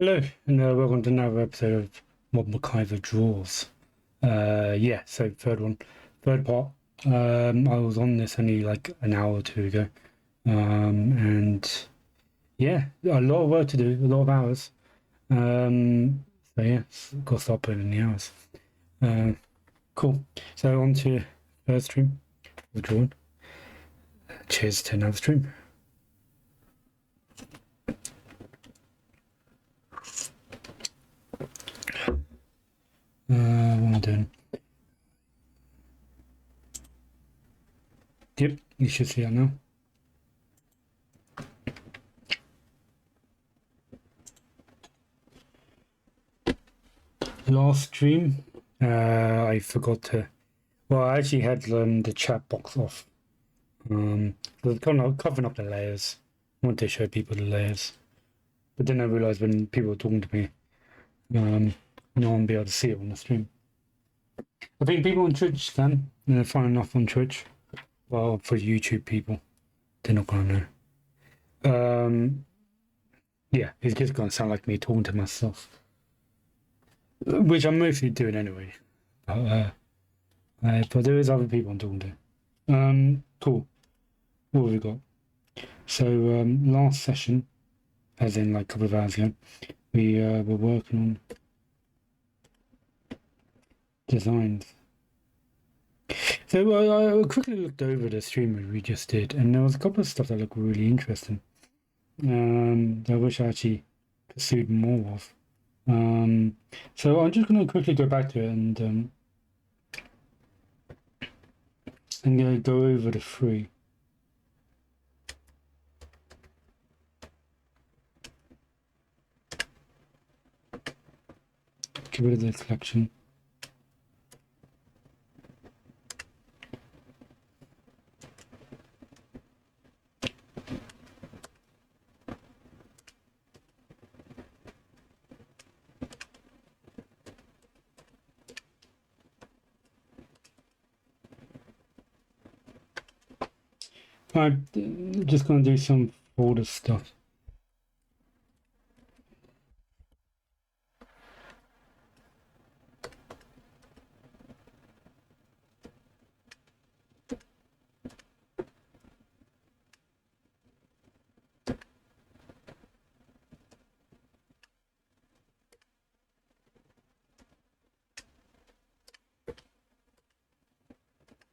Hello, and welcome to another episode of what MacIver draws. Yeah, so third part. I was on this only like an hour or two ago, and yeah, a lot of work to do, a lot of hours. So yeah, got to start putting in the hours. Uh, cool. So on to first stream of drawing. Cheers to another stream. What am I doing? Yep, you should see that now. Last stream, I forgot to. Well, I actually had the chat box off. So kind of covering up the layers. I wanted to show people the layers, but then I realized when people were talking to me, no one would be able to see it on the stream. I think people on Twitch can. They're fine enough on Twitch. Well, for YouTube people, they're not gonna know. Yeah, it's just gonna sound like me talking to myself, which I'm mostly doing anyway. But there is other people I'm talking to. Cool. What have we got? So last session, as in like a couple of hours ago, we were working on designs. So I quickly looked over the stream we just did, and there was a couple of stuff that looked really interesting. That I wish I actually pursued more of. So I'm just going to quickly go back to it and I'm going to go over the three. Get rid of the collection. I'm just going to do some border stuff.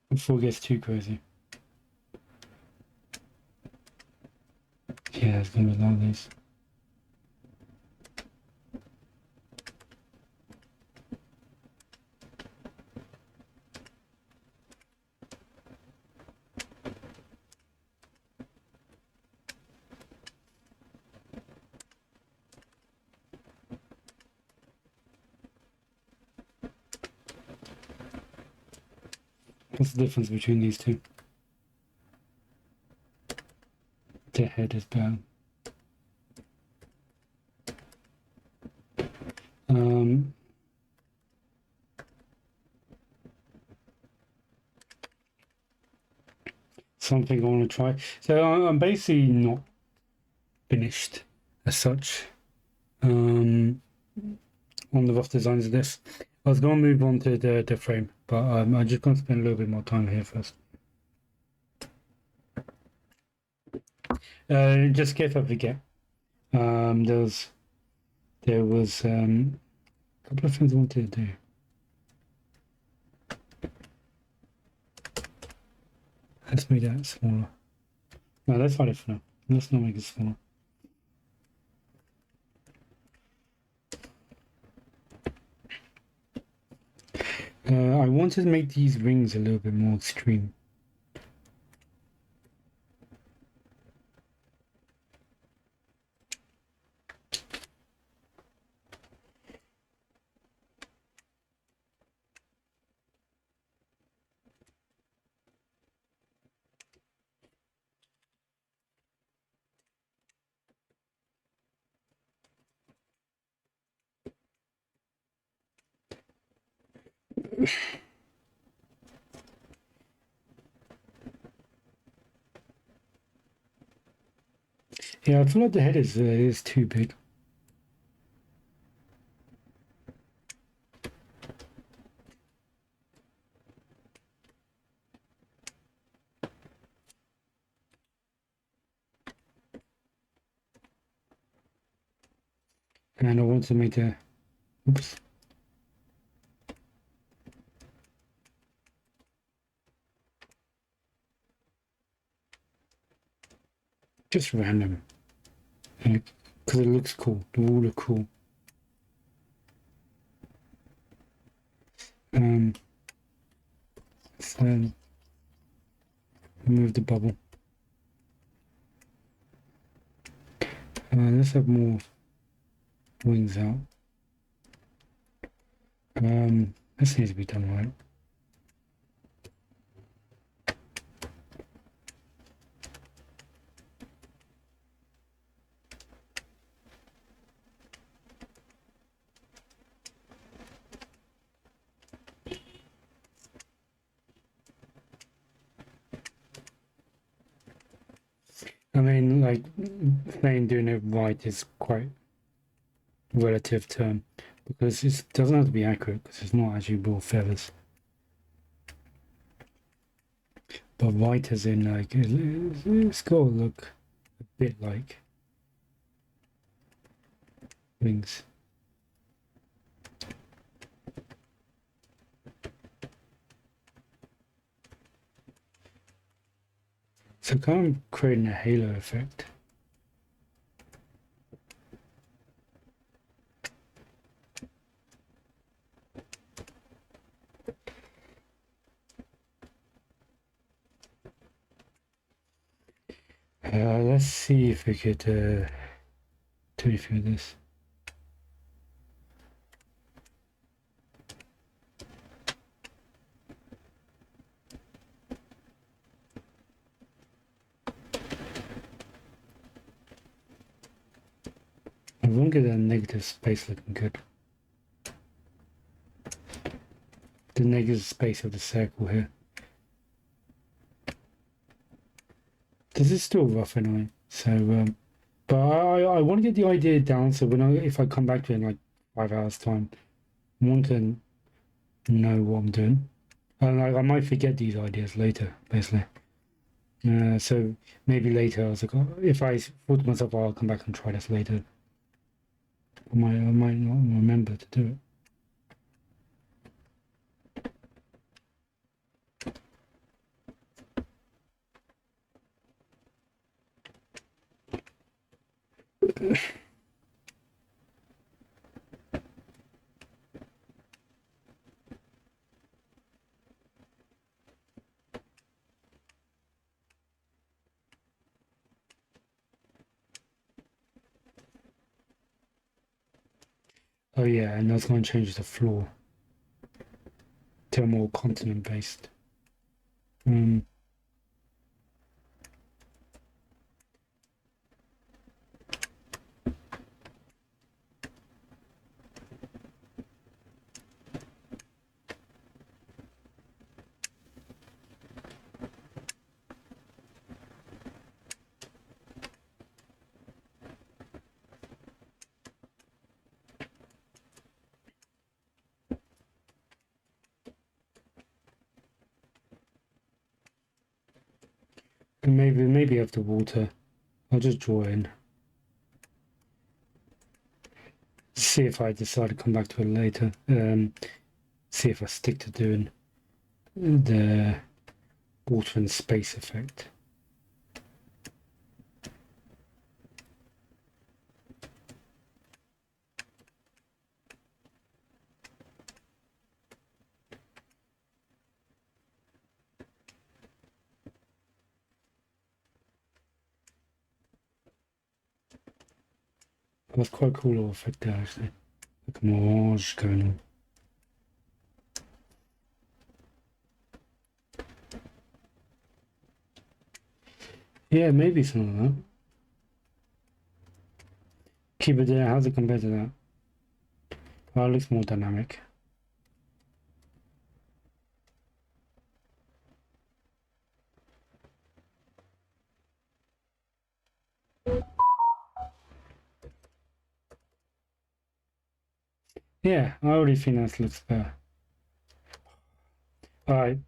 Before it gets too crazy. Yeah, there's going to be a lot of these. What's the difference between these two? Their head is better. Something I want to try. So I'm basically not finished as such on the rough designs of this. I was going to move on to the frame, but I'm just going to spend a little bit more time here first. Just in case I forget, there was a couple of things I wanted to do. Let's make that smaller. No, let's find it for now. Let's not make it smaller. I wanted to make these rings a little bit more extreme. Yeah, I feel like the head is too big. And I want to make a, oops. Just random. Because it looks cool. The wall look cool. So remove the bubble. Let's have more wings out. This needs to be done right. I mean, like, saying doing it right is quite relative term because it doesn't have to be accurate because it's not actually raw feathers. But right as in, like, it's got to look a bit like wings. So kind of creating a halo effect. Let's see if we could do anything with this. I won't get that negative space looking good. The negative space of the circle here. This is still rough anyway. So, but I want to get the idea down. So if I come back to it in like 5 hours time, I want to know what I'm doing. And I might forget these ideas later, basically. So maybe later I was like, oh, if I thought to myself, oh, I'll come back and try this later. I might not remember to do it. Oh yeah, and that's going to change the floor to a more continent based. And maybe after water, I'll just draw in. See if I decide to come back to it later. See if I stick to doing the water and space effect. That's quite a cool little effect there, actually. Like a mirage going on. Yeah, maybe something like that. Keep it there. How's it compared to that? Oh, it looks more dynamic. Yeah, I already think that looks better. Alright.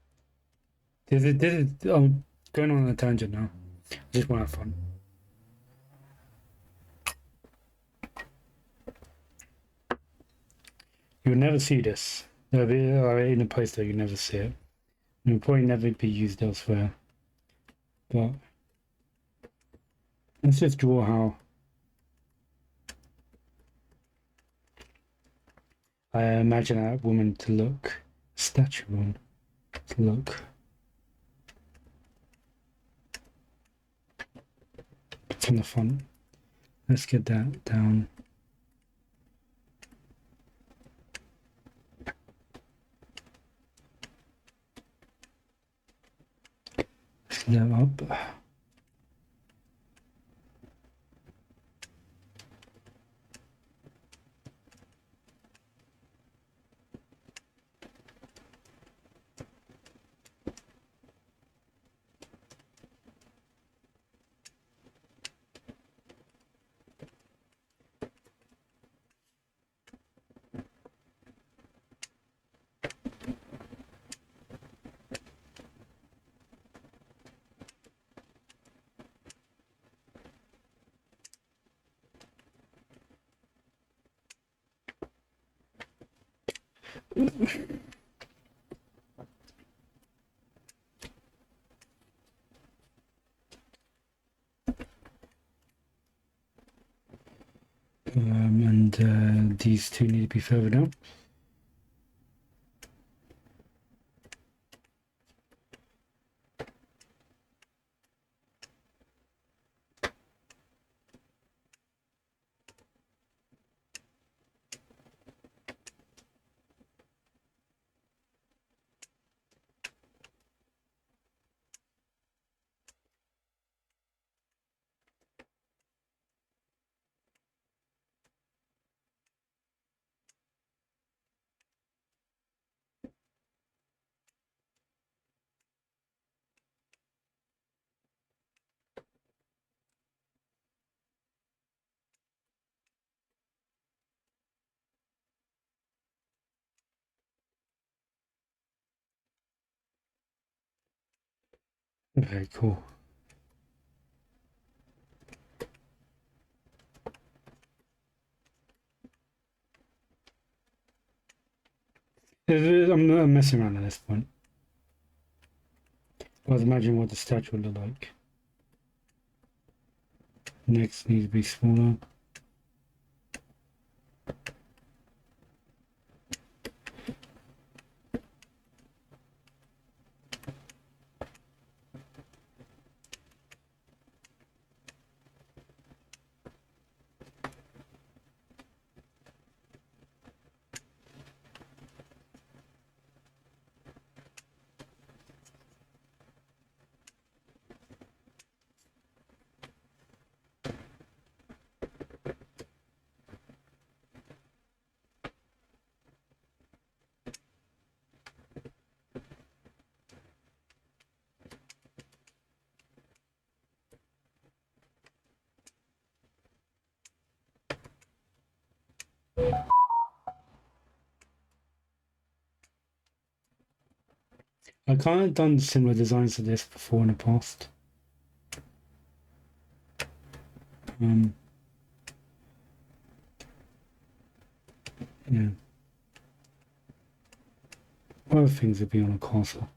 I'm going on a tangent now. I just want to have fun. You'll never see this. In a poster, you'll never see it. It will probably never be used elsewhere. But let's just draw how I imagine that woman to look. Statue one to look. From the front. Let's get that down. That up. And these two need to be further down. Okay, cool. I'm not messing around at this point. I was imagining what the statue would look like. Next needs to be smaller. I kind of done similar designs to this before in the past. Yeah. Other things would be on a castle.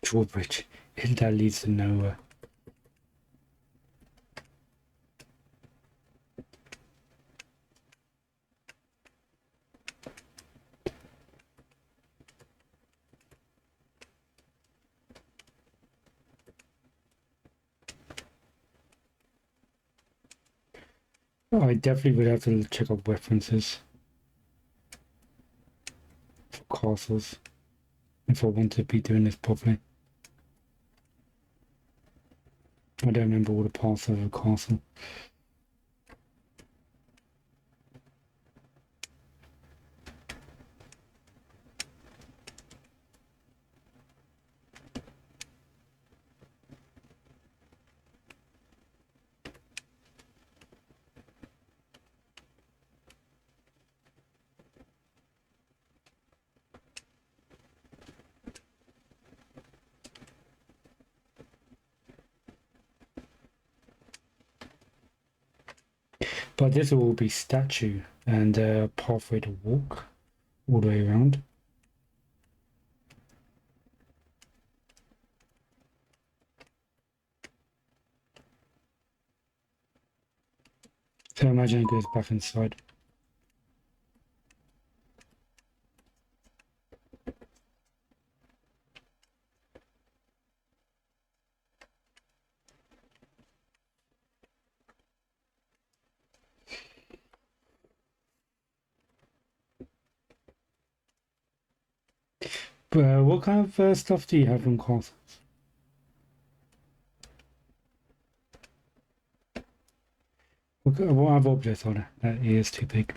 Drawbridge. That leads to nowhere. I definitely would have to check out references for castles if I want to be doing this properly. I don't remember all the parts of a castle. But this will be statue and pathway to walk all the way around. So imagine it goes back inside. What kind of stuff do you have from castles? What other objects are there? That is too big.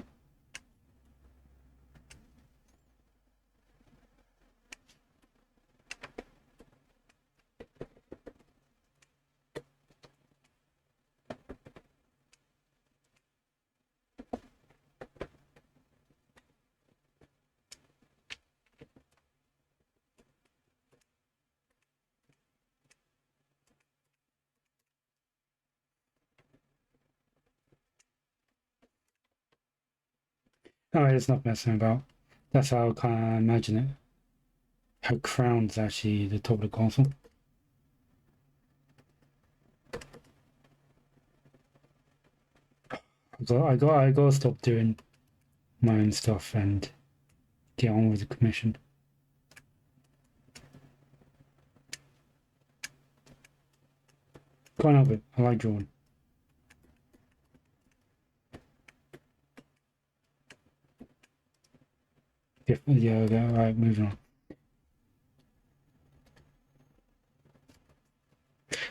Oh, it's not messing about. That's how I kind of imagine it. Her crown's actually the top of the castle. I gotta stop doing my own stuff and get on with the commission. Can't help it. I like drawing. Yeah, okay, alright, moving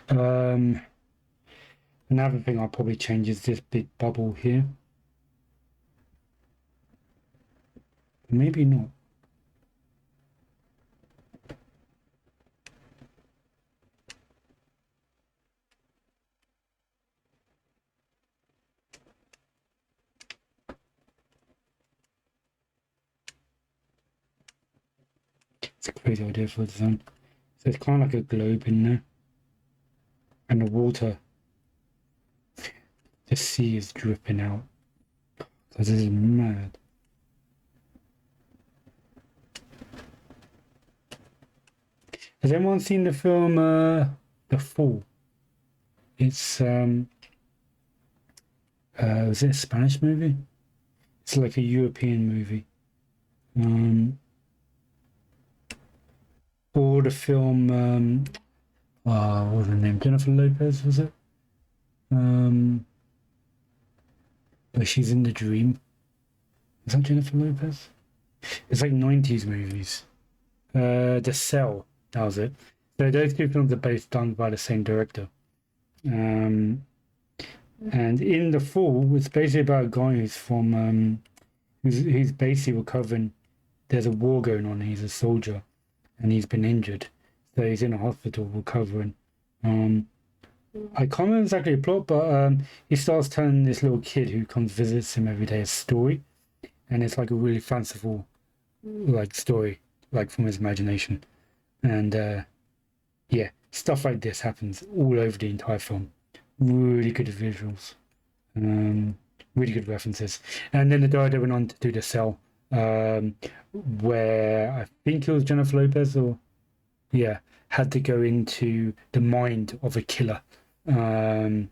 on. Another thing I'll probably change is this big bubble here. Maybe not. It's a crazy idea for the design. So it's kind of like a globe in there. And the water, the sea is dripping out. This is mad. Has anyone seen the film The Fall? It's was it a Spanish movie? It's like a European movie. Or the film what was her name? Jennifer Lopez, was it? But she's in the dream. Is that Jennifer Lopez? It's like 90s movies. The Cell, that was it. So those two films are both done by the same director. And in The Fall, it's basically about a guy who's from who's basically recovering. There's a war going on. He's a soldier, and he's been injured, so he's in a hospital recovering. I can't remember exactly the plot, but he starts telling this little kid who comes visits him every day a story, and it's like a really fanciful, like story, like from his imagination, and yeah, stuff like this happens all over the entire film. Really good visuals, really good references, and then the director went on to do The Cell, where I think it was Jennifer Lopez, or yeah, had to go into the mind of a killer, and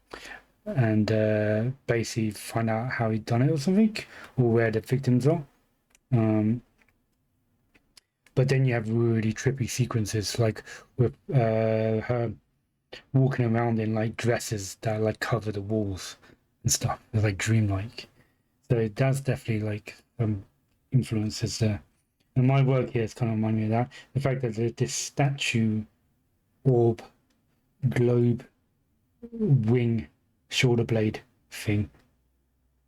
basically find out how he'd done it or something, or where the victims are. But then you have really trippy sequences, like with her walking around in like dresses that like cover the walls and stuff. They're like dreamlike. So that's definitely like influences there. And my work here is kind of reminding me of that. The fact that this statue, orb, globe, wing, shoulder blade thing,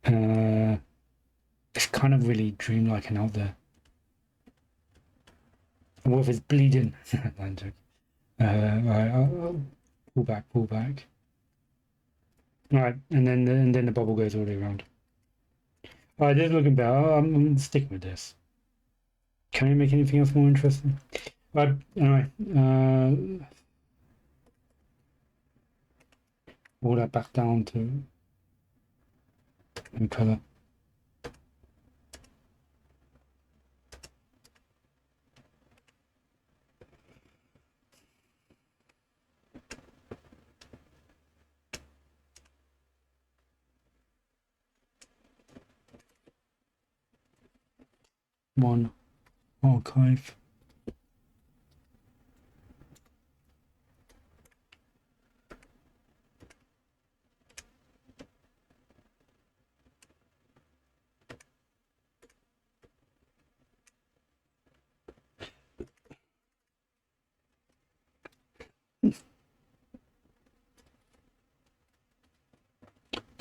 it's kind of really dreamlike and out there. What if it's bleeding? I'm joking. Right, I'll pull back, pull back. All right, and then the bubble goes all the way around. All right, this is looking better. I'm sticking with this. Can we make anything else more interesting? All right, anyway, all that back down to and color. One archive.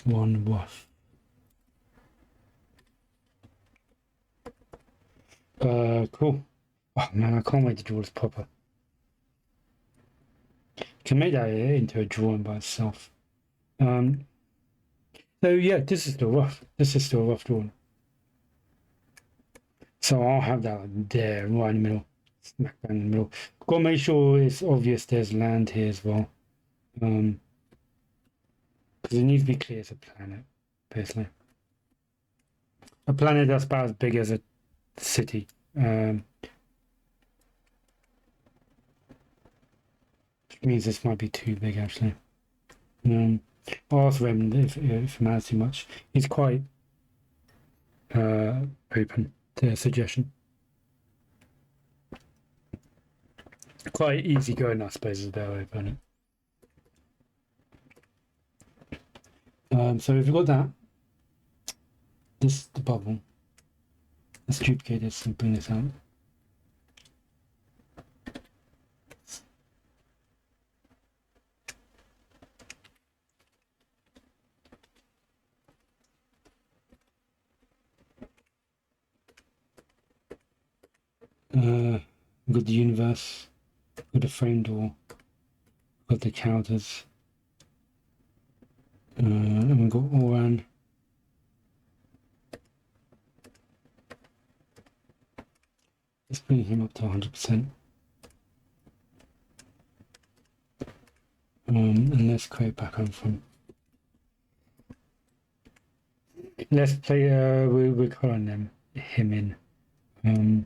One wash. Cool. Oh man, I can't wait to draw this proper. Can make that into a drawing by itself. So yeah, this is still rough. This is still a rough drawing. So I'll have that like there, right in the middle, smack bang in the middle. Got to make sure it's obvious there's land here as well. Because it needs to be clear as a planet, basically. A planet that's about as big as a city. Which means this might be too big, actually. I'll ask Rem if it matters too much. He's quite open to a suggestion. Quite easy going, I suppose, is a better way of putting it. So if we've got that, this is the bubble. Let's duplicate this and bring this out. We've got the universe, we've got the frame door, we've got the counters, and we've got Oran. Let's bring him up to 100%. And let's create background from. Let's play. We're calling him in.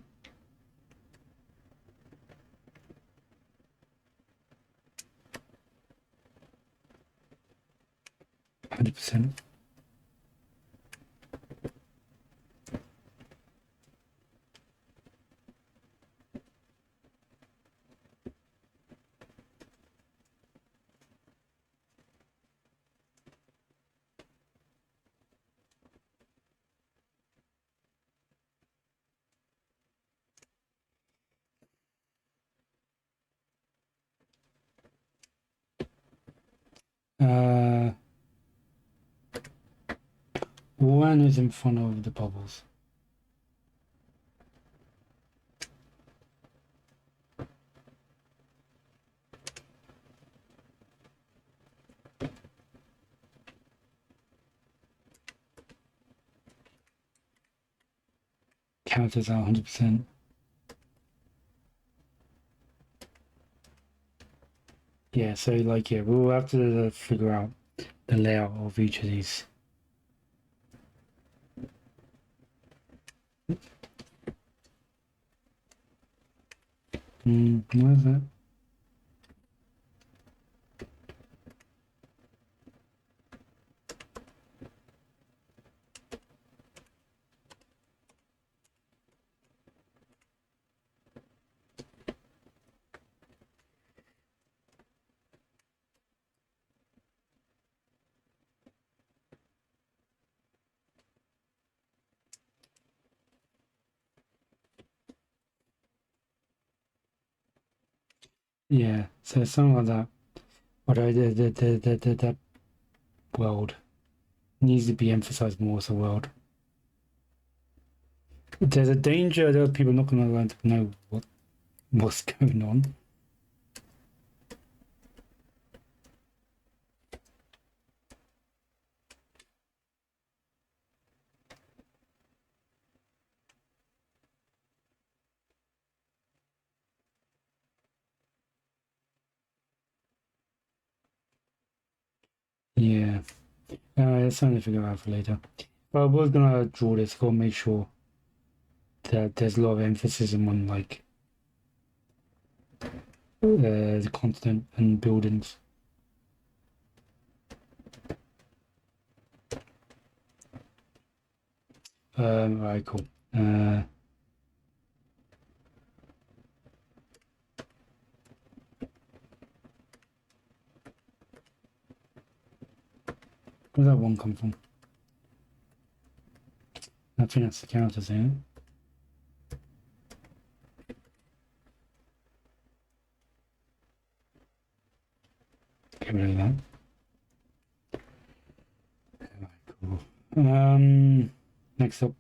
100%. One is in front of the bubbles. Counters are 100%. Yeah, so like, yeah, we'll have to figure out the layout of each of these. What is that? Yeah, so something like that. Although the world needs to be emphasized more as a world. There's a danger that people are not going to know what's going on. Yeah. It's something to figure out for later. But I was gonna draw this, go make sure that there's a lot of emphasis on like the continent and buildings. Alright, cool. Where's that one come from? I think that's the counters here. Get rid of that. Alright, cool. Next up,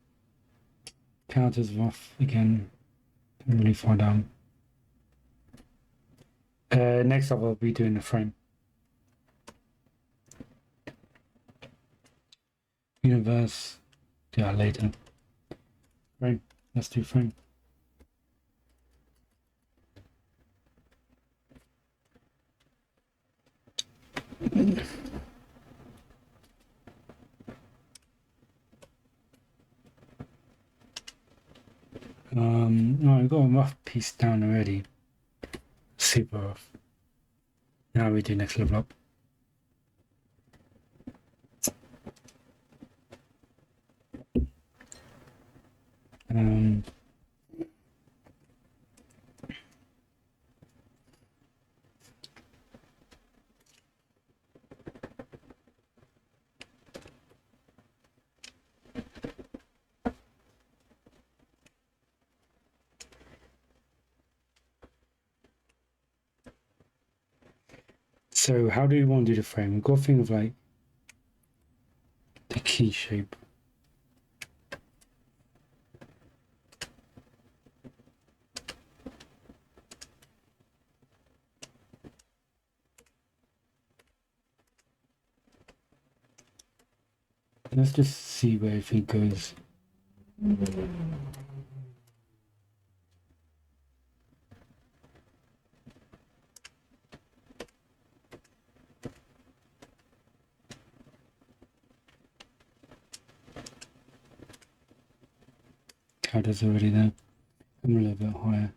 counters rough again. Really far down. Next up, I'll be doing the frame. Universe. Yeah, later. Frame. Let's do frame. Oh, I've got a rough piece down already. Super rough. Now we do next level up. So how do you want to do the frame? We've got a thing of like the key shape. Let's just see where everything goes. Counters already there. I'm a little bit higher.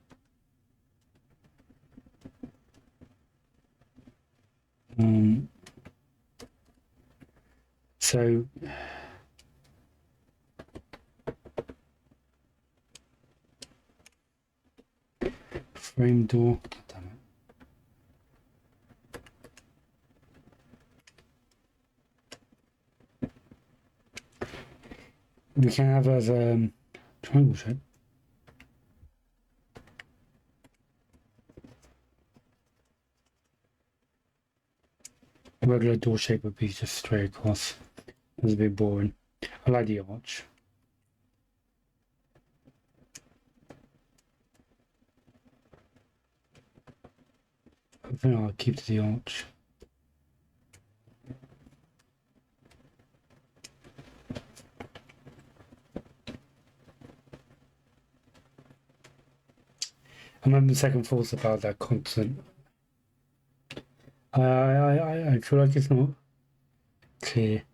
So frame door. Damn it. We can have as a triangle shape. A regular door shape would be just straight across. It's a bit boring. I like the arch. I think I'll keep to the arch. I'm having second thoughts about that constant. I feel like it's not clear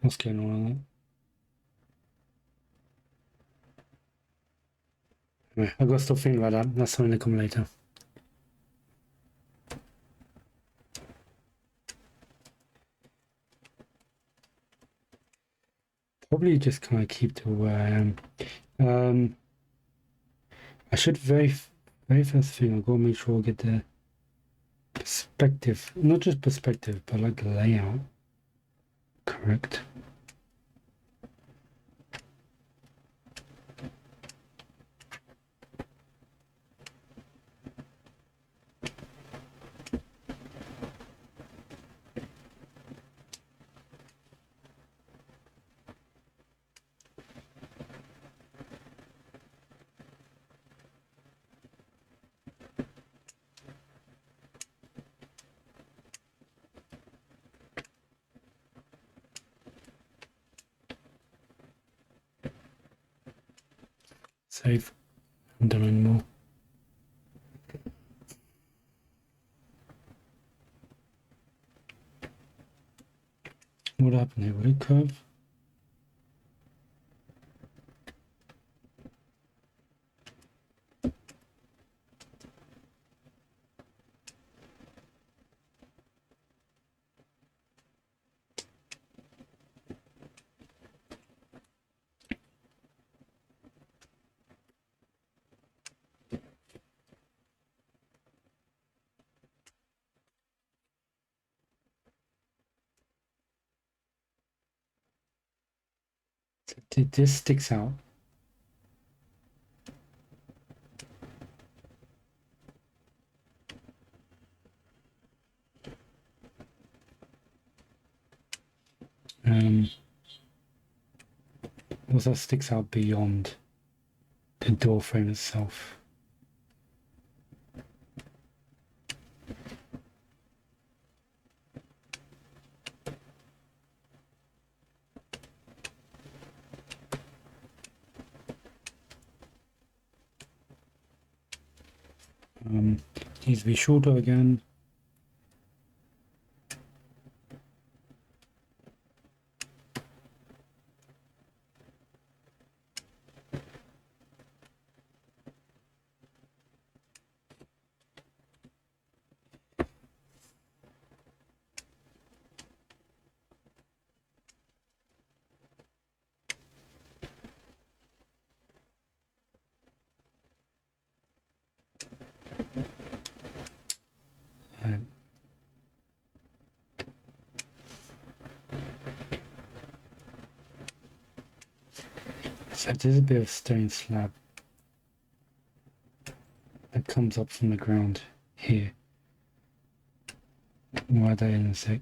what's going on. Anyway, I've got to stop thinking about that. That's something to come later. Probably just kind of keep to where I am. I should very first thing, I've got to make sure I get the perspective, not just perspective, but like the layout correct. Save. I'm done anymore. What happen here? Will it curve? This sticks out. Also sticks out beyond the door frame itself. Needs to be shorter again. So there's a bit of stone slab that comes up from the ground here. We'll add that in a sec.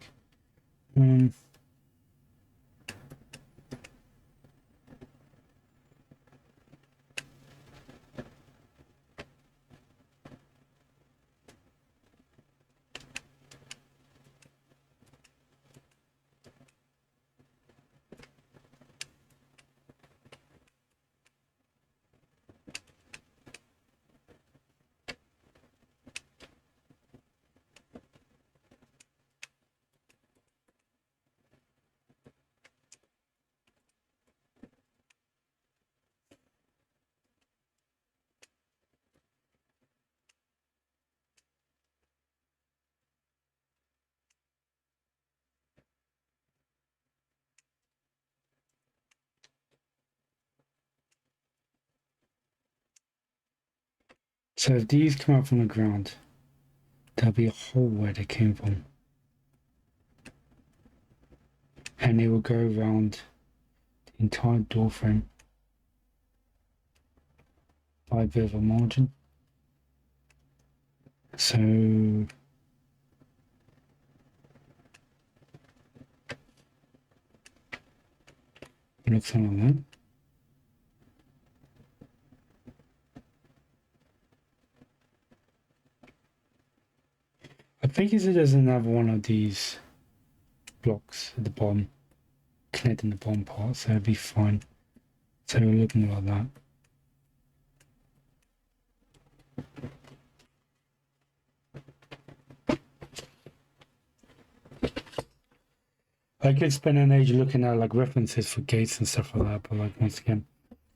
So if these come out from the ground, there'll be a hole where they came from. And they will go around the entire door frame by a bit of a margin. So it looks something like that. I think it does another one of these blocks at the bottom, connecting the bottom part, so it'll be fine. So it'll look more like that. I could spend an age looking at like references for gates and stuff like that, but like once again,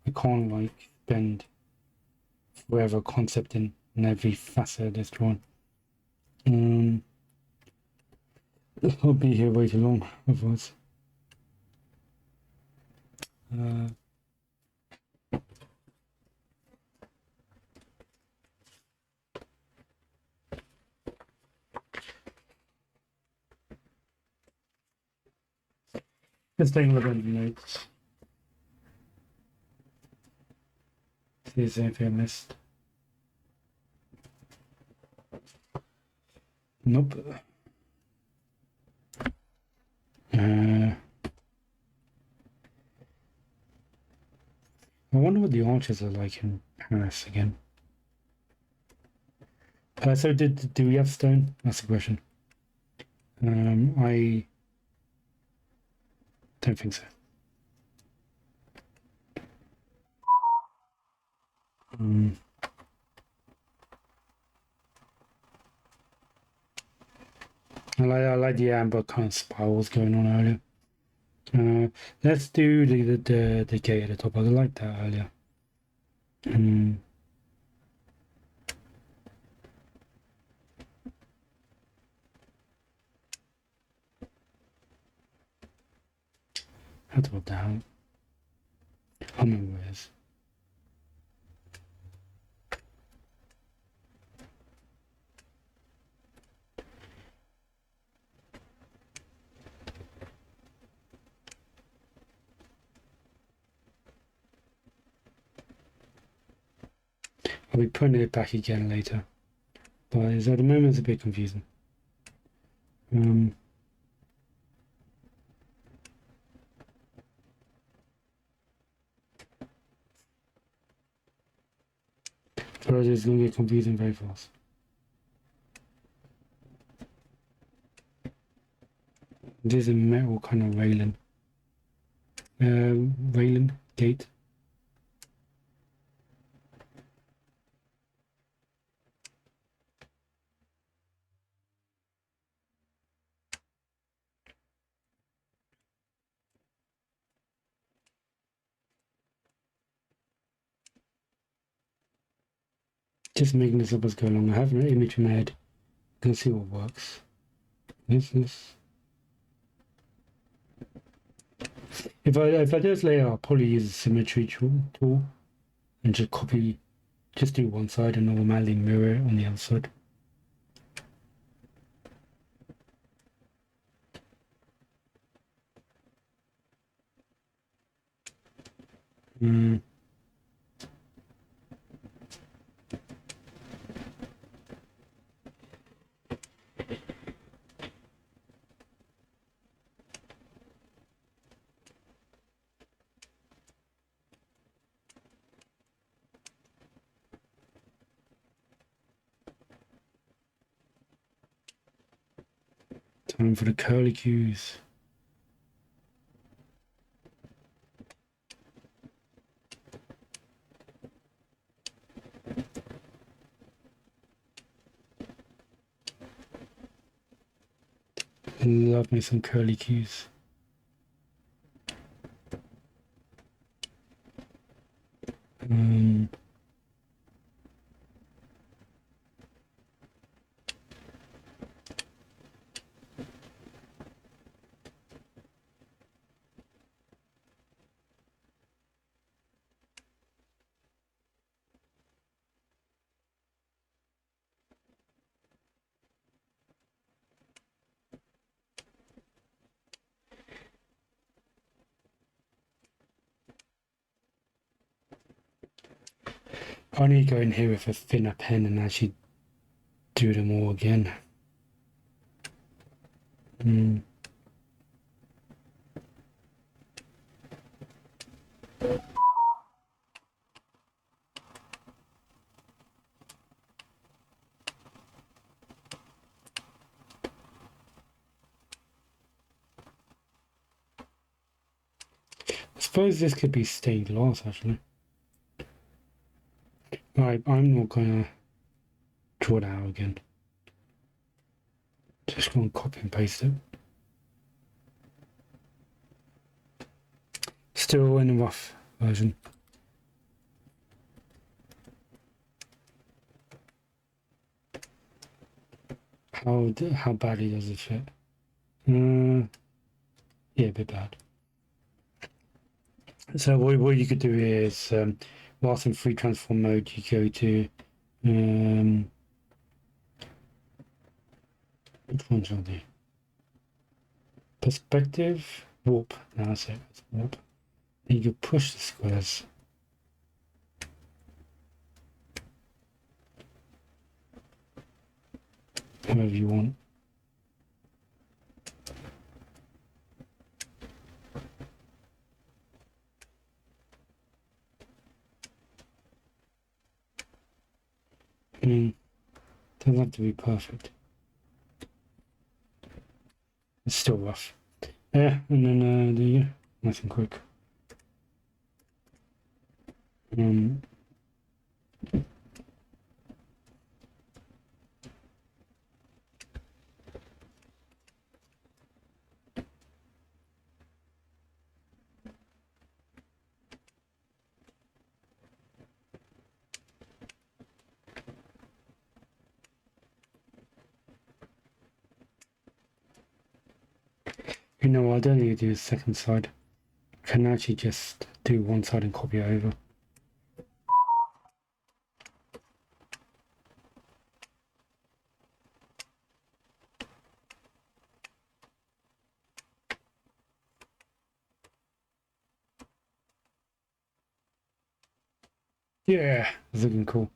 I can't like spend forever concepting in every facet of this drawing. I'll be here way too long otherwise. Let's take a look at the notes. See if there's anything I missed. Nope. I wonder what the arches are like in Paris again. So do we have stone? That's the question. I don't think so. I like the amber kind of spirals going on earlier. Let's do the gate at the top. I liked that earlier. How to put that out? I remember where it is. I'll be putting it back again later. But at the moment it's a bit confusing. But it's going to get confusing very fast. This is a metal kind of railing. Railing gate. Just making this up as go along. I have an image in my head. Let's see what works. This. If I just lay out, I'll probably use a symmetry tool and just copy, just do one side and normally mirror it on the other side. Time for the curly cues. Love me some curly cues. I need to go in here with a thinner pen and actually do them all again. I suppose this could be stained glass actually. Right, I'm not gonna draw that out again. Just gonna copy and paste it. Still in a rough version. How badly does it fit? Yeah, a bit bad. So what you could do is, whilst in free transform mode, you go to which one shall I do? Perspective, warp. No, that's it. It's warp. Then you can push the squares. However you want. Doesn't have to be perfect. It's still rough. Yeah, and then there you go. Nice and quick. You know what, I don't need to do the second side. I can actually just do one side and copy it over. Yeah, it's looking cool.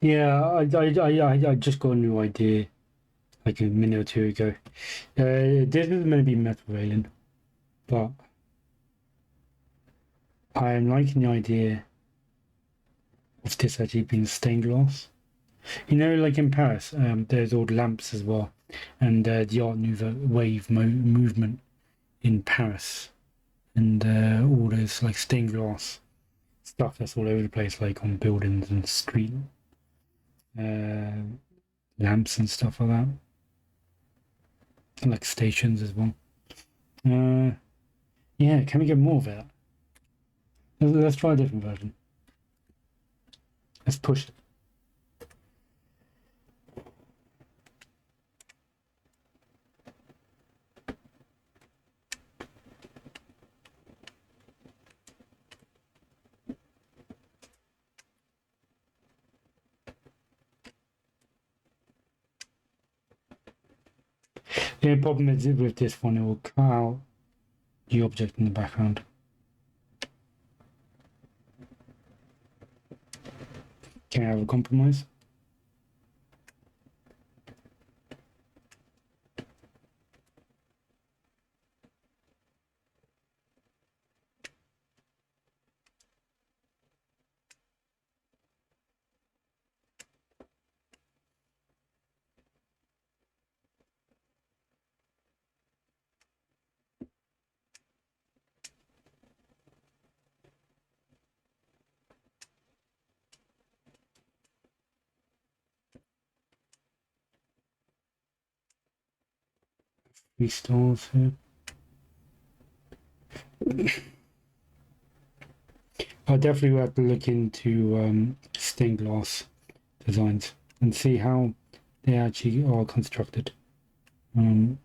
Yeah, I just got a new idea like a minute or two ago. This is meant to be metal railing, but I am liking the idea of this actually being stained glass. You know, like in Paris, there's all the lamps as well, and the Art Nouveau wave movement in Paris, and all those like stained glass stuff that's all over the place, like on buildings and street uh, lamps and stuff like that, and like stations as well. Yeah, can we get more of it? Let's try a different version. Let's push it. The problem is with this one, it will cut out the object in the background. Can I have a compromise? Three stars here. I definitely will have to look into stained glass designs and see how they actually are constructed. Um,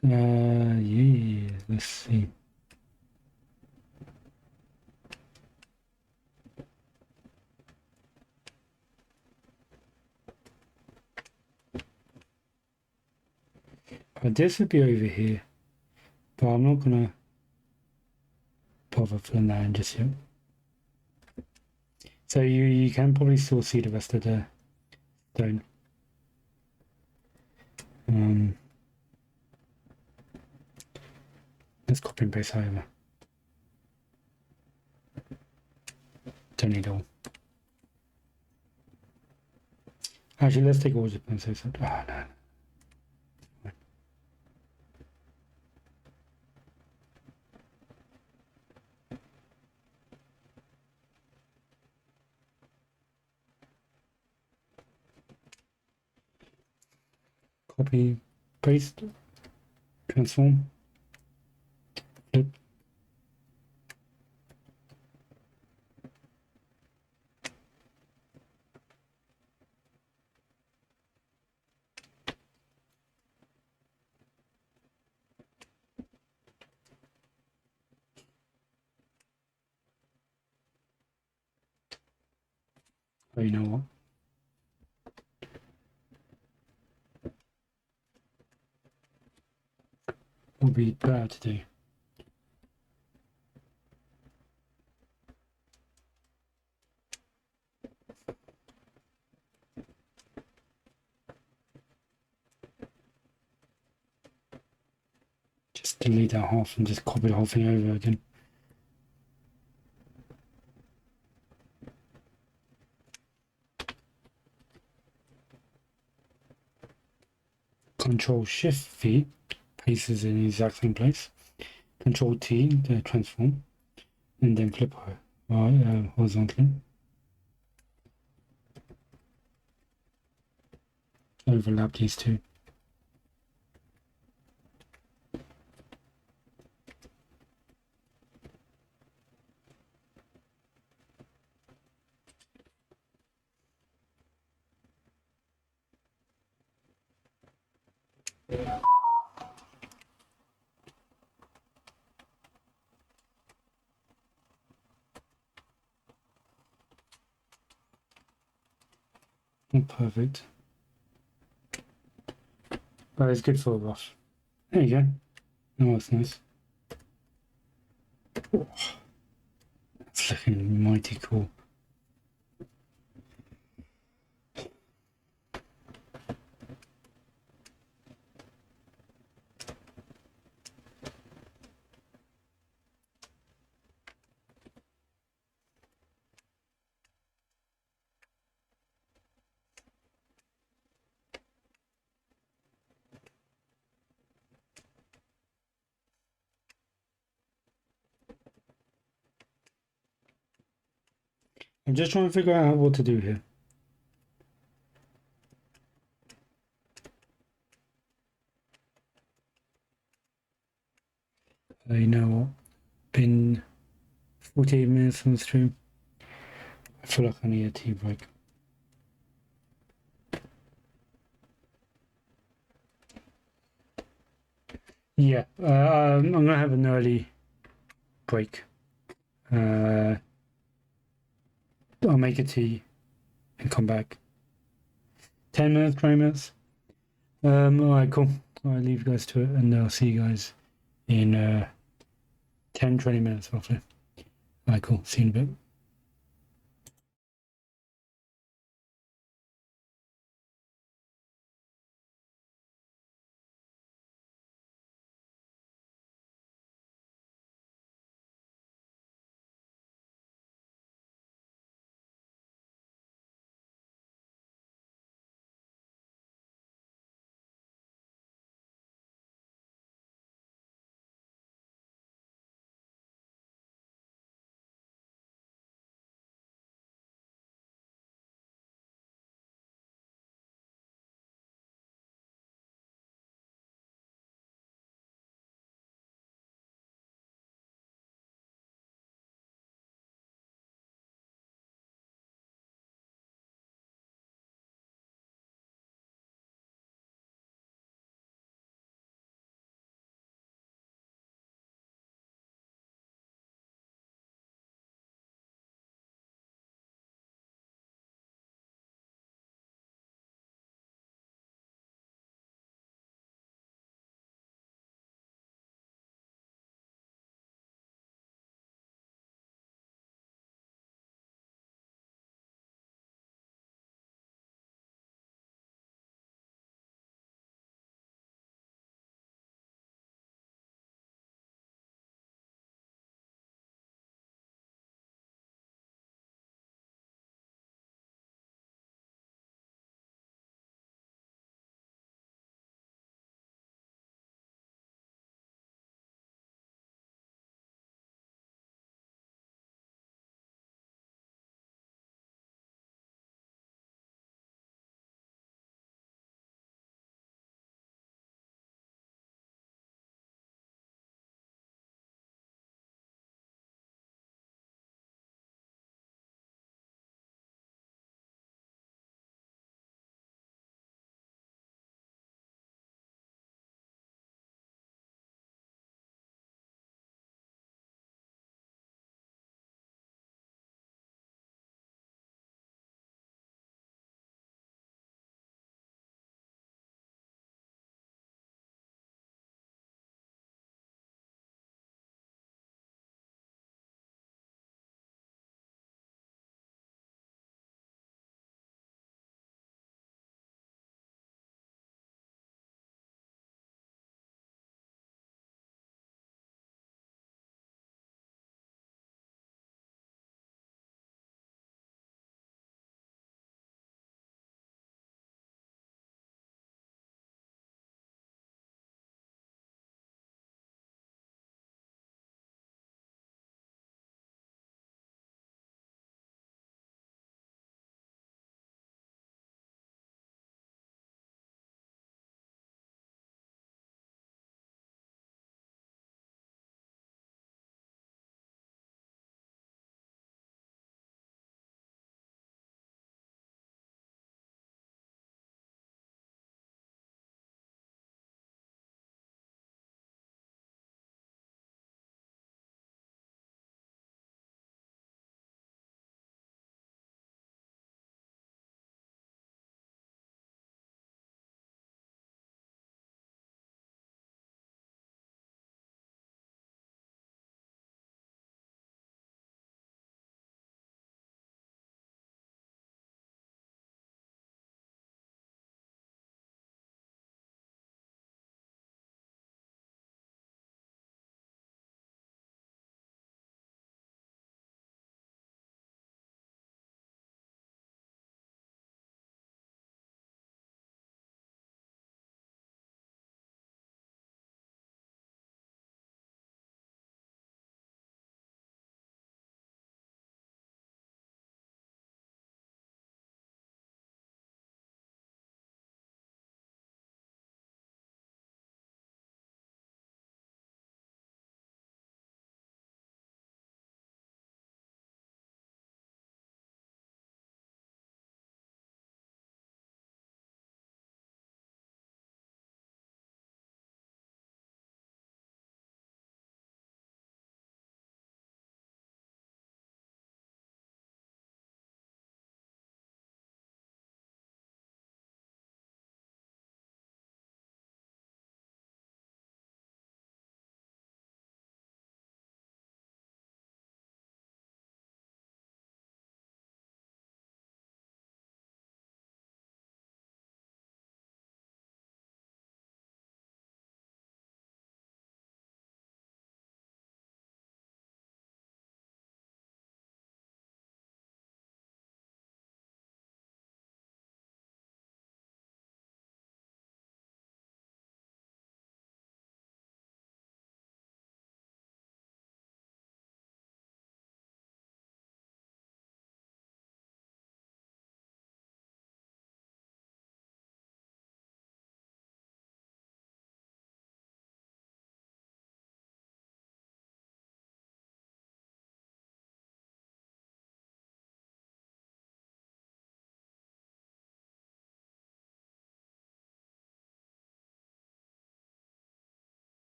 yeah, let's see. This would be over here, but I'm not gonna bother filling that in just yet. So you can probably still see the rest of the stone. Let's copy and paste over. Don't need all. Actually, let's take all the pencils. Oh no. Copy, paste, transform, flip. Oh, you know what? Would be better to do. Just delete that half and just copy the whole thing over again. Control Shift V places in the exact same place. Control T to transform, and then flip horizontally. Overlap these two. Perfect. But it's good for a rough. There you go. Oh, that's nice. Oh, that's looking mighty cool. I'm just trying to figure out what to do here. You know what? Been 48 minutes on the stream. I feel like I need a tea break. Yeah, I'm gonna have an early break. I'll make a tea and come back. 10 minutes, 20 minutes. Alright, cool. I'll leave you guys to it, and I'll see you guys in 10, 20 minutes roughly. Alright, cool. See you in a bit.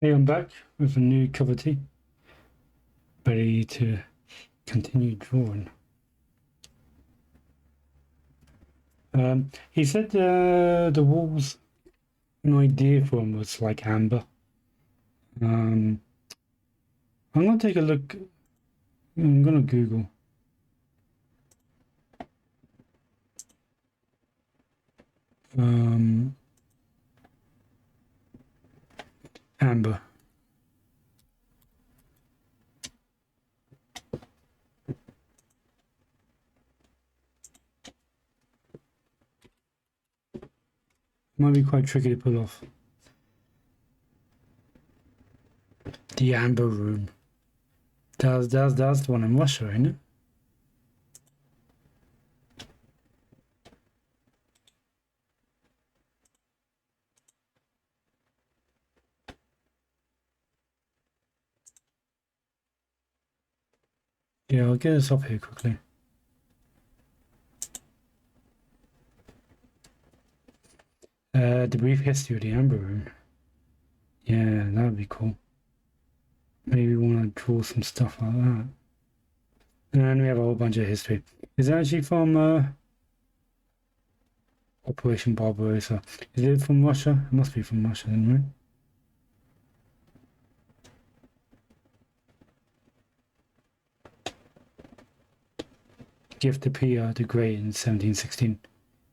Hey, I'm back with a new cup of tea. Ready to continue drawing. He said the walls, an idea for him was like amber. I'm gonna take a look. I'm gonna Google. Amber. Might be quite tricky to pull off. The Amber Room. That's the one in Russia, isn't it? Yeah, I'll get this up here quickly. The brief history of the Amber Room. Yeah, that would be cool. Maybe we want to draw some stuff like that. And we have a whole bunch of history. Is it actually from Operation Barbarossa? Is it from Russia? It must be from Russia then, right? Gift to Peter the Great in 1716,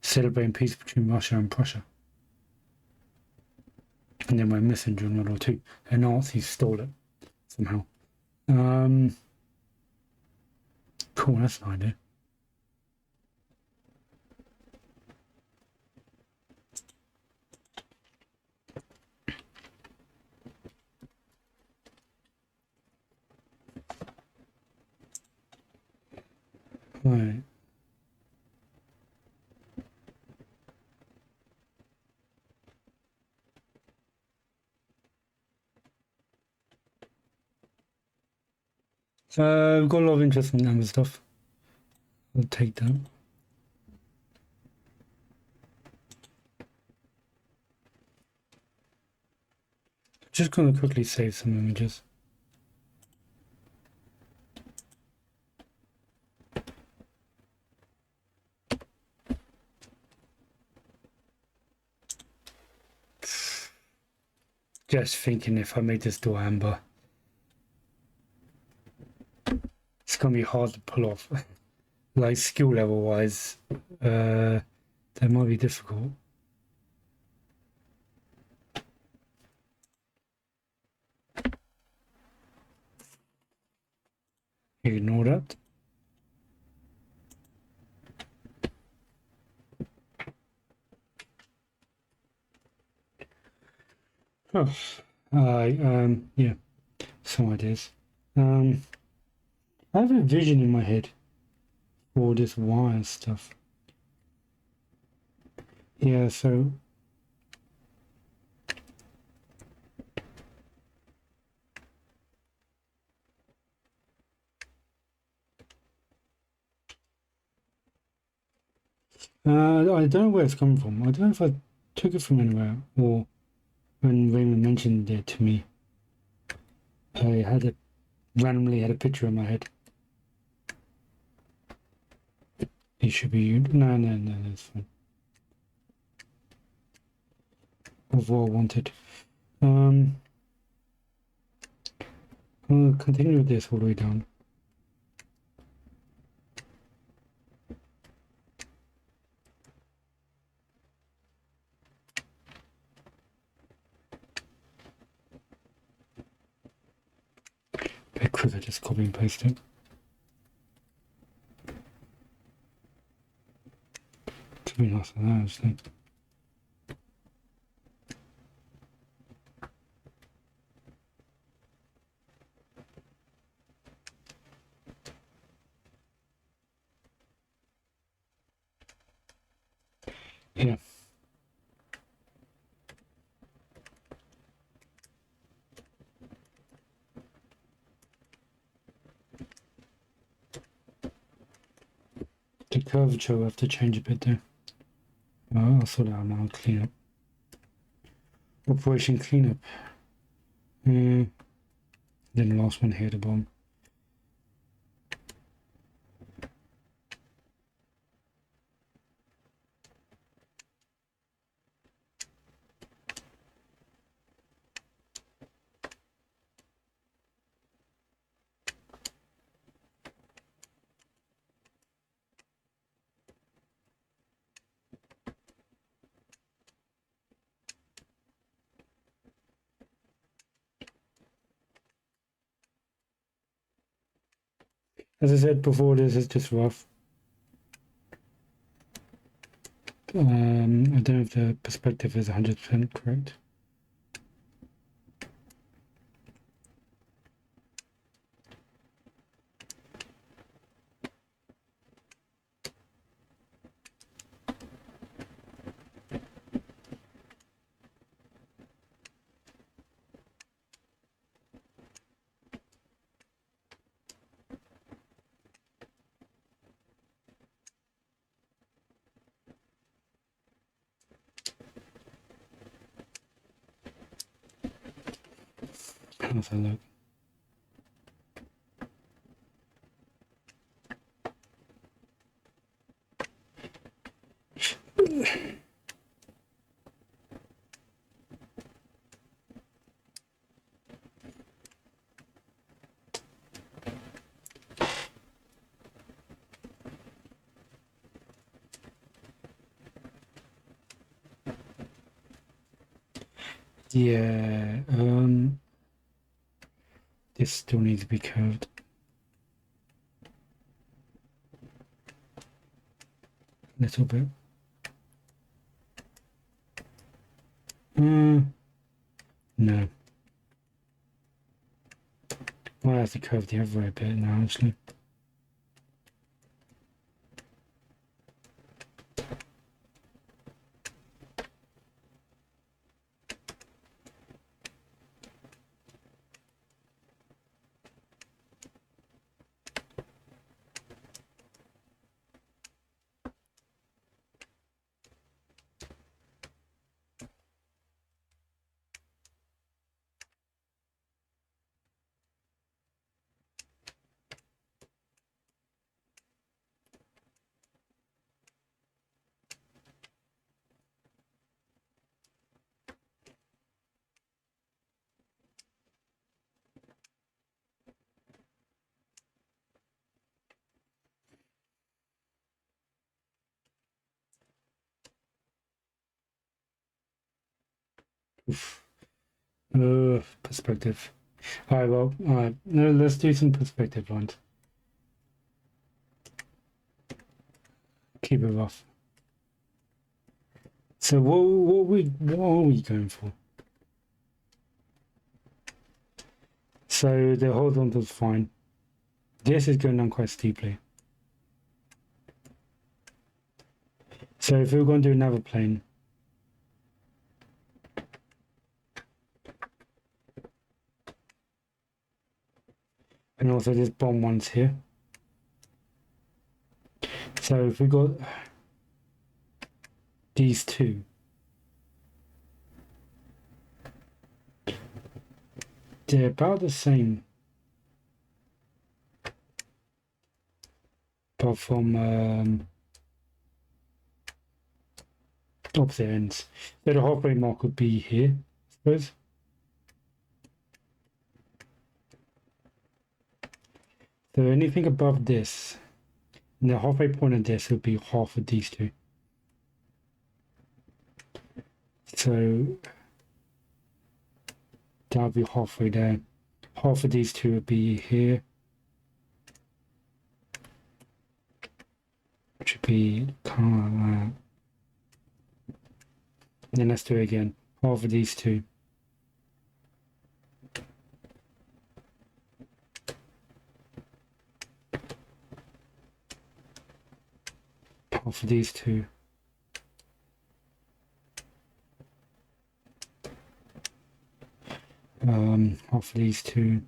celebrating peace between Russia and Prussia. And then went missing during World War II. The Nazis stole it somehow. Cool, that's an idea. Right. We've got a lot of interesting number stuff. I'll take that. Just gonna quickly save some images. Just thinking if I make this door amber, it's gonna be hard to pull off. Like skill level wise, that might be difficult. Ignore that. Oh, yeah, some ideas. I have a vision in my head for this wire stuff. Yeah, so I don't know where it's coming from. I don't know if I took it from anywhere or when Raymond mentioned it to me. I randomly had a picture in my head. It should be you. No, that's fine. Of what I wanted. I'll continue with this all the way down. Bit quicker, just copy and paste it. To be nice than that, actually. Yeah. The curvature will have to change a bit there. I'll sort it out now. Clean up. Operation Cleanup. Then the last one here at the bottom. As I said before, this is just rough. I don't know if the perspective is 100% correct. How's that look? Yeah, this still needs to be curved. A little bit. No. I have to curve the other way a bit now, actually. Oof. Perspective. Alright, well, alright. No, let's do some perspective lines. Keep it rough. So what are we going for? So the horizontal is fine. This is going down quite steeply. So if we're going to do another plane, and also this bottom one's here. So if we got these two, they're about the same, but from opposite ends. So the halfway mark would be here, I suppose. So anything above this, and the halfway point of this would be half of these two. So that would be halfway there. Half of these two would be here, which would be kind of like that. Then let's do it again. Half of these two. Half of these two. Half of these two.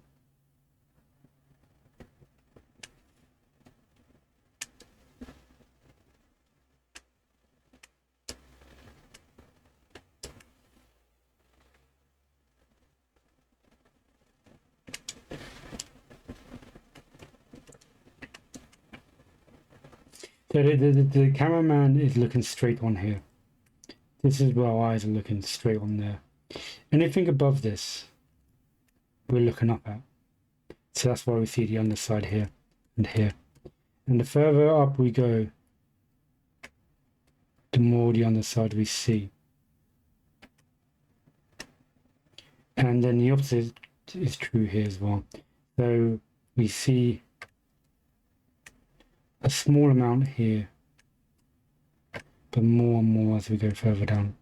So the cameraman is looking straight on here. This is where our eyes are looking straight on there. Anything above this, we're looking up at. So that's why we see the underside here and here. And the further up we go, the more the underside we see. And then the opposite is true here as well. So we see a small amount here, but more and more as we go further down.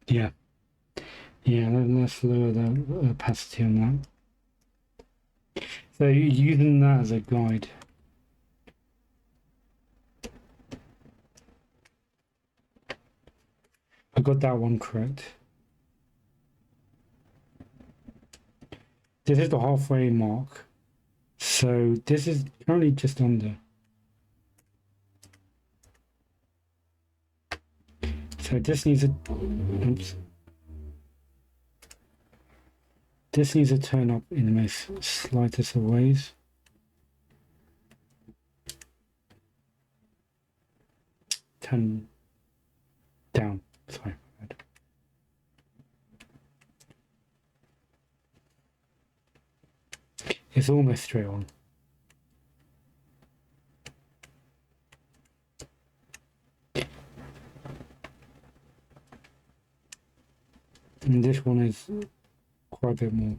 Yeah. Yeah, let's lower the opacity on that. So using that as a guide. I got that one correct. This is the halfway mark. So this is currently just under. So this needs a, oops. This needs to turn up in the most slightest of ways. Turn down, sorry. It's almost straight on. And this one is quite a bit more.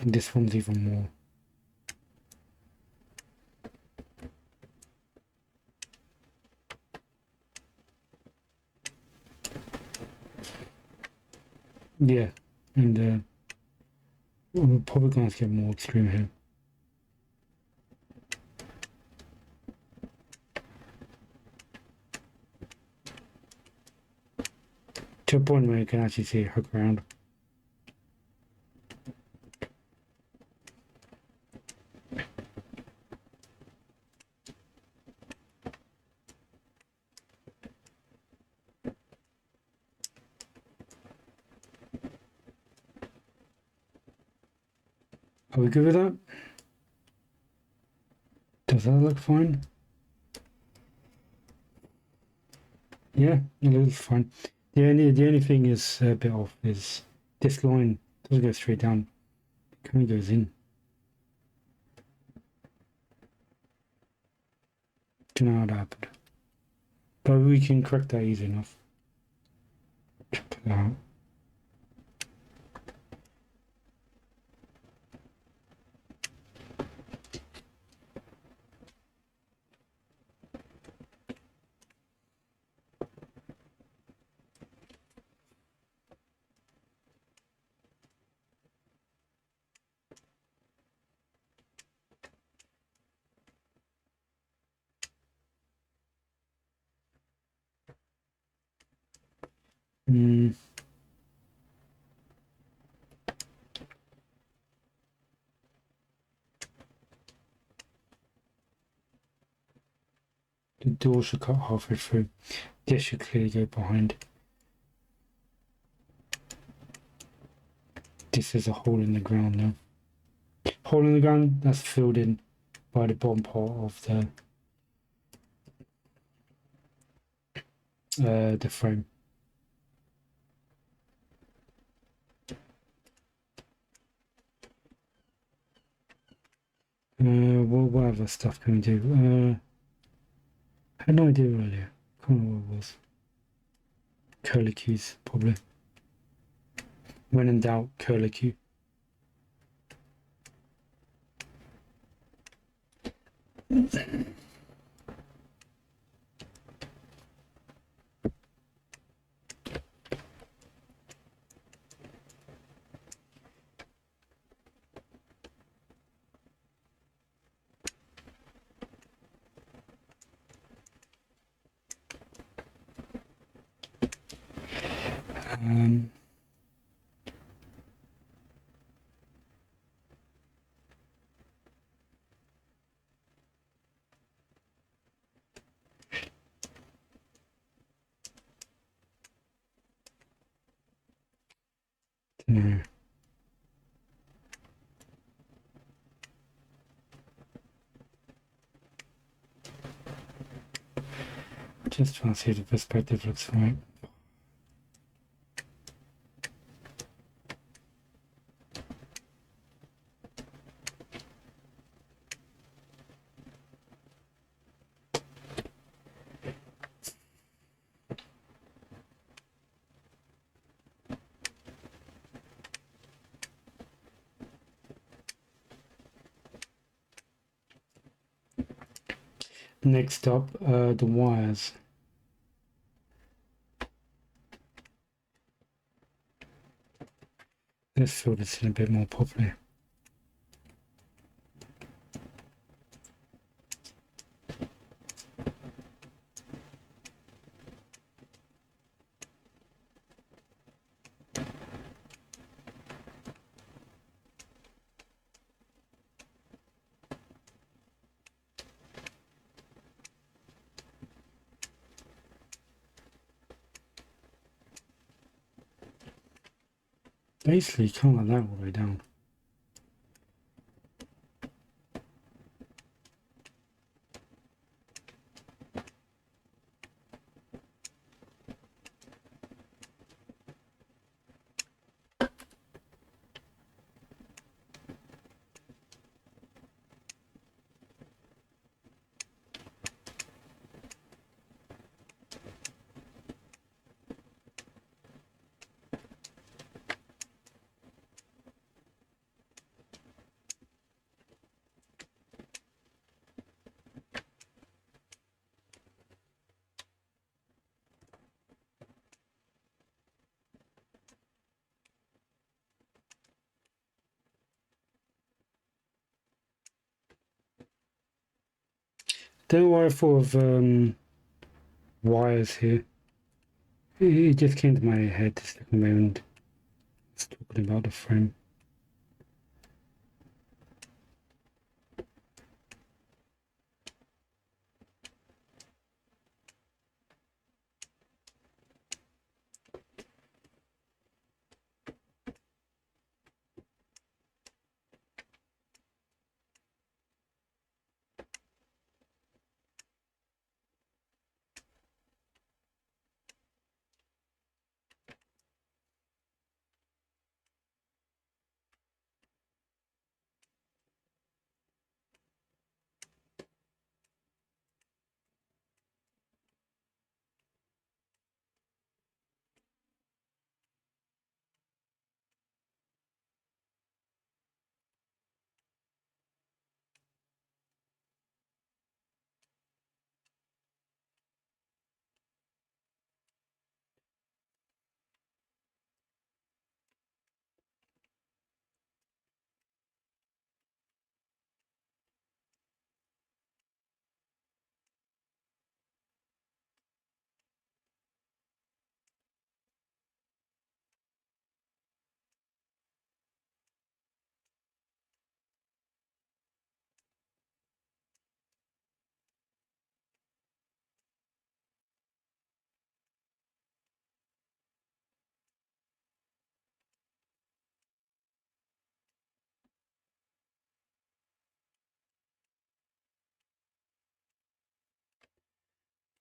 And this one's even more. Yeah, and we're probably going to get more extreme here. To a point where you can actually see it hook around. Are we good with that? Does that look fine? Yeah, it looks fine. The only thing is a bit off is this line doesn't go straight down. It kind of goes in. Don't know how that happened. But we can correct that easy enough. Check it out. The door should cut halfway through. This should clearly go behind. This is a hole in the ground now. Hole in the ground that's filled in by the bottom part of the frame. What other stuff can we do? I had no idea earlier. I can't remember what it was. Curlicues, probably. When in doubt, curlicue. No. Just trying to see if the perspective looks right. Next up, the wires. Let's fill this in a bit more properly. Basically, can't let that all the way down. Don't know why I thought of wires here. It just came to my head this second moment. It's talking about the frame.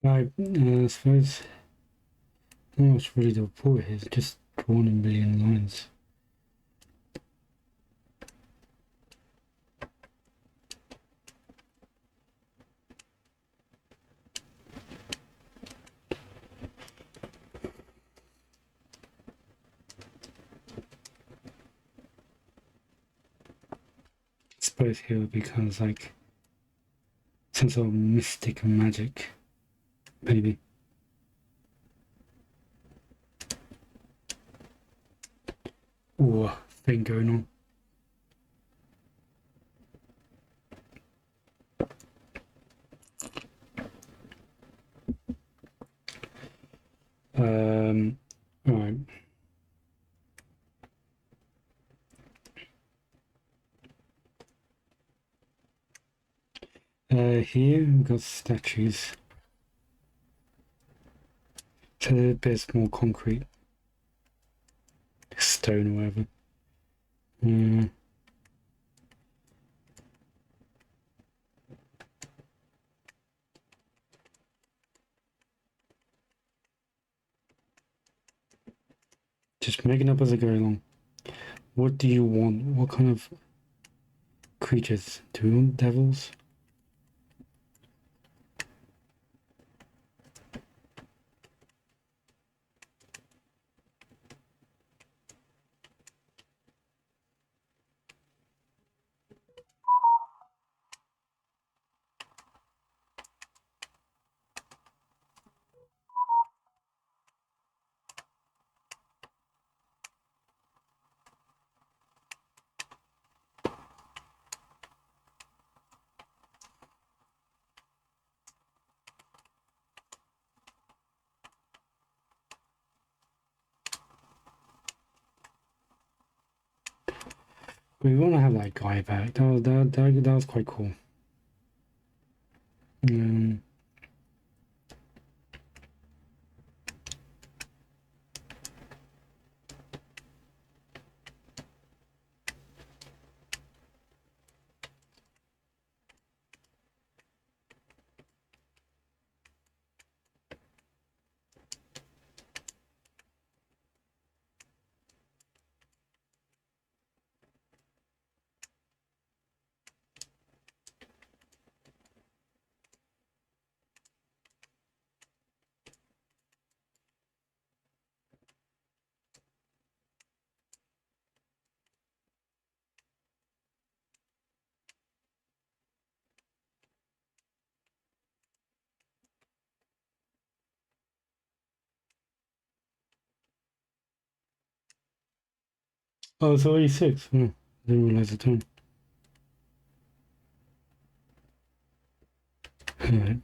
I suppose not much really to report here. It's just drawn in million lines. I suppose here would be kind of like some sort of mystic magic, maybe. Or thing going on. Right. Here we've got statues. So a bit more concrete. stone or whatever. Mm. Just making up as I go along. What do you want? What kind of creatures? Do we want devils? We want to have that guy back. That was quite cool. Oh, it's already 6. Oh, I didn't realize the time. Alright.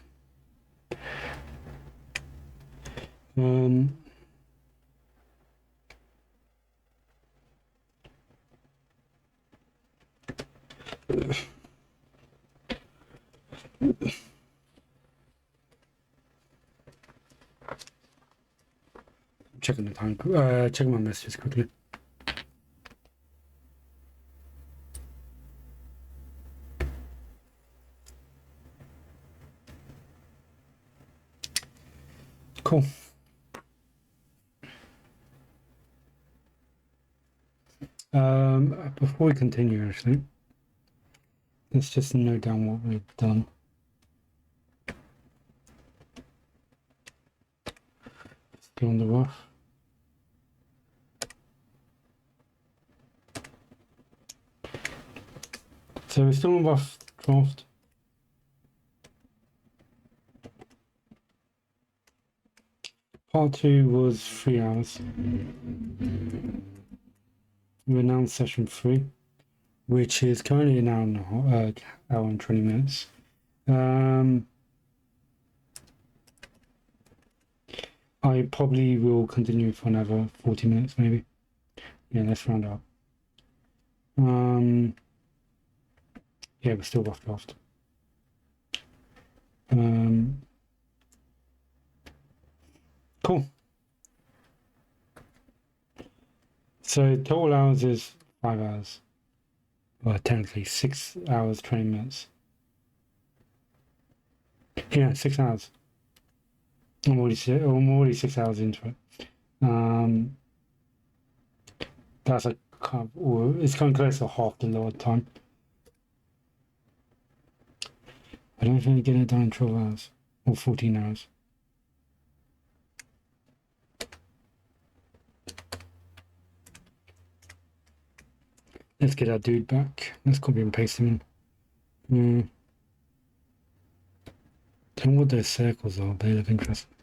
Checking the time. Checking my messages quickly. Cool. Before we continue, actually, let's just note down what we've done. Still on the rough. So we're still on rough draft. Part 2 was 3 hours. We announced session 3, which is currently an hour and a half, hour and 20 minutes. I probably will continue for another 40 minutes, maybe. Yeah, let's round up. Yeah, we're still rough draft. Cool. So total hours is 5 hours. Well, technically 6 hours, 20 minutes. Yeah, 6 hours. I'm already 6 hours into it. That's a kind of, it's coming close to half the load time. I don't think I get it done in 12 hours or 14 hours. Let's get our dude back. Let's copy and paste him in. Tell me what those circles are. They look interesting.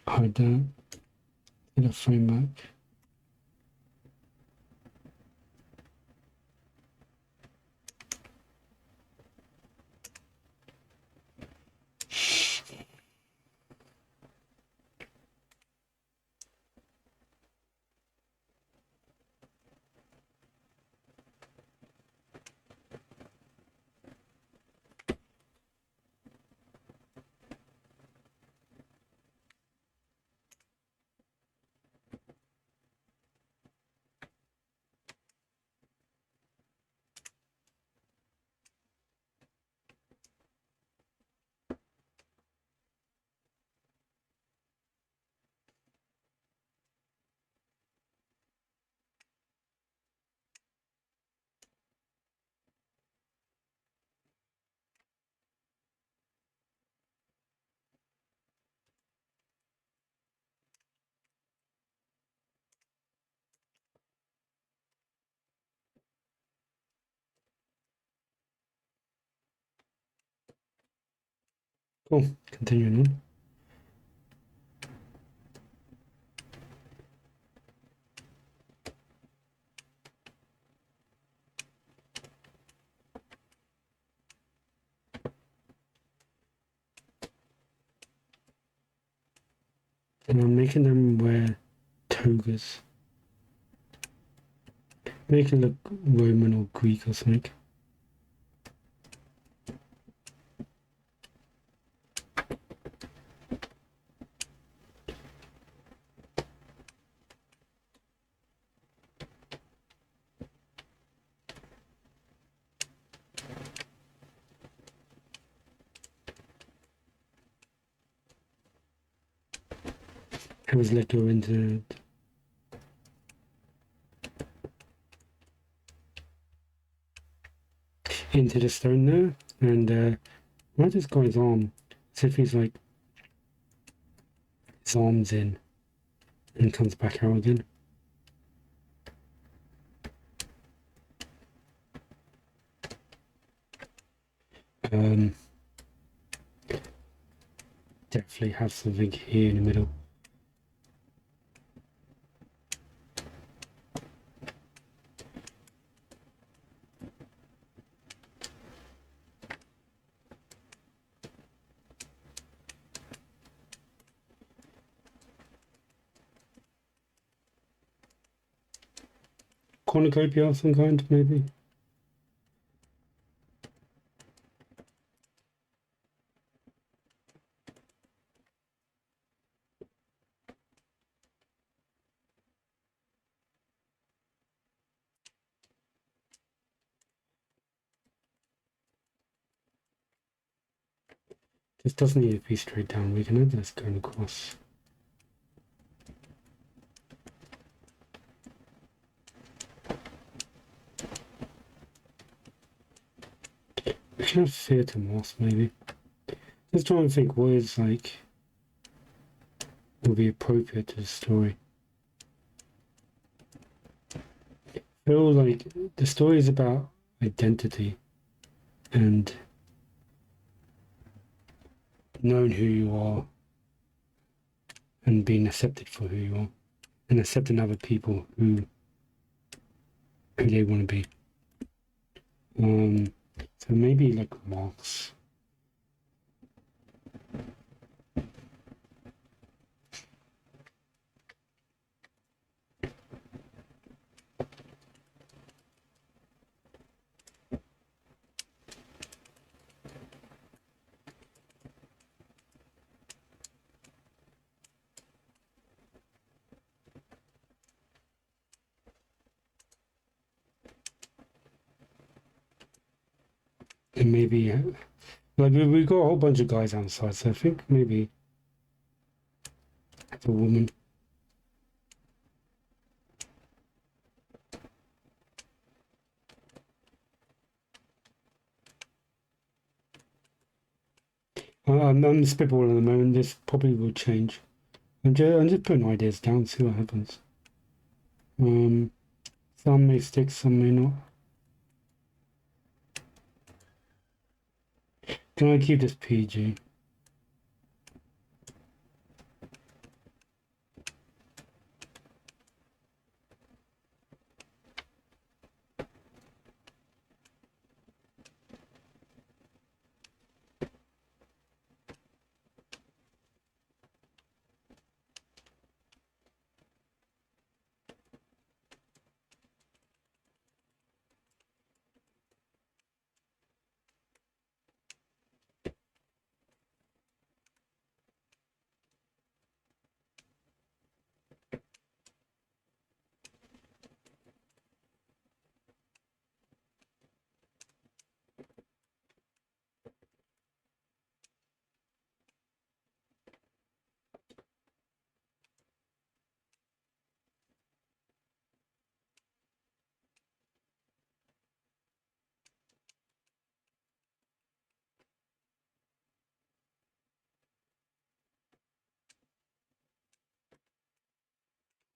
Hide that. Get a frame back. Oh, continuing on. And I'm making them wear togas. Make it look Roman or Greek or something. I was let go into the stone there, and right this guy's arm, as if he's like his arm's in and comes back out again. Definitely have something here in the middle. Cornucopia of some kind, maybe. This doesn't need to be straight down. We can have this going across. We can have theatre moss, maybe. Just trying to think what is like will be appropriate to the story. I feel like the story is about identity and knowing who you are and being accepted for who you are and accepting other people who they want to be. So maybe like marks. And maybe like we got a whole bunch of guys outside, so I think maybe the woman. I'm spitballing at the moment. This probably will change. I'm just putting ideas down, see what happens. Some may stick, some may not. Can I keep this PG?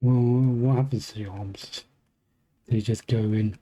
Well, what happens to the arms? They just go in.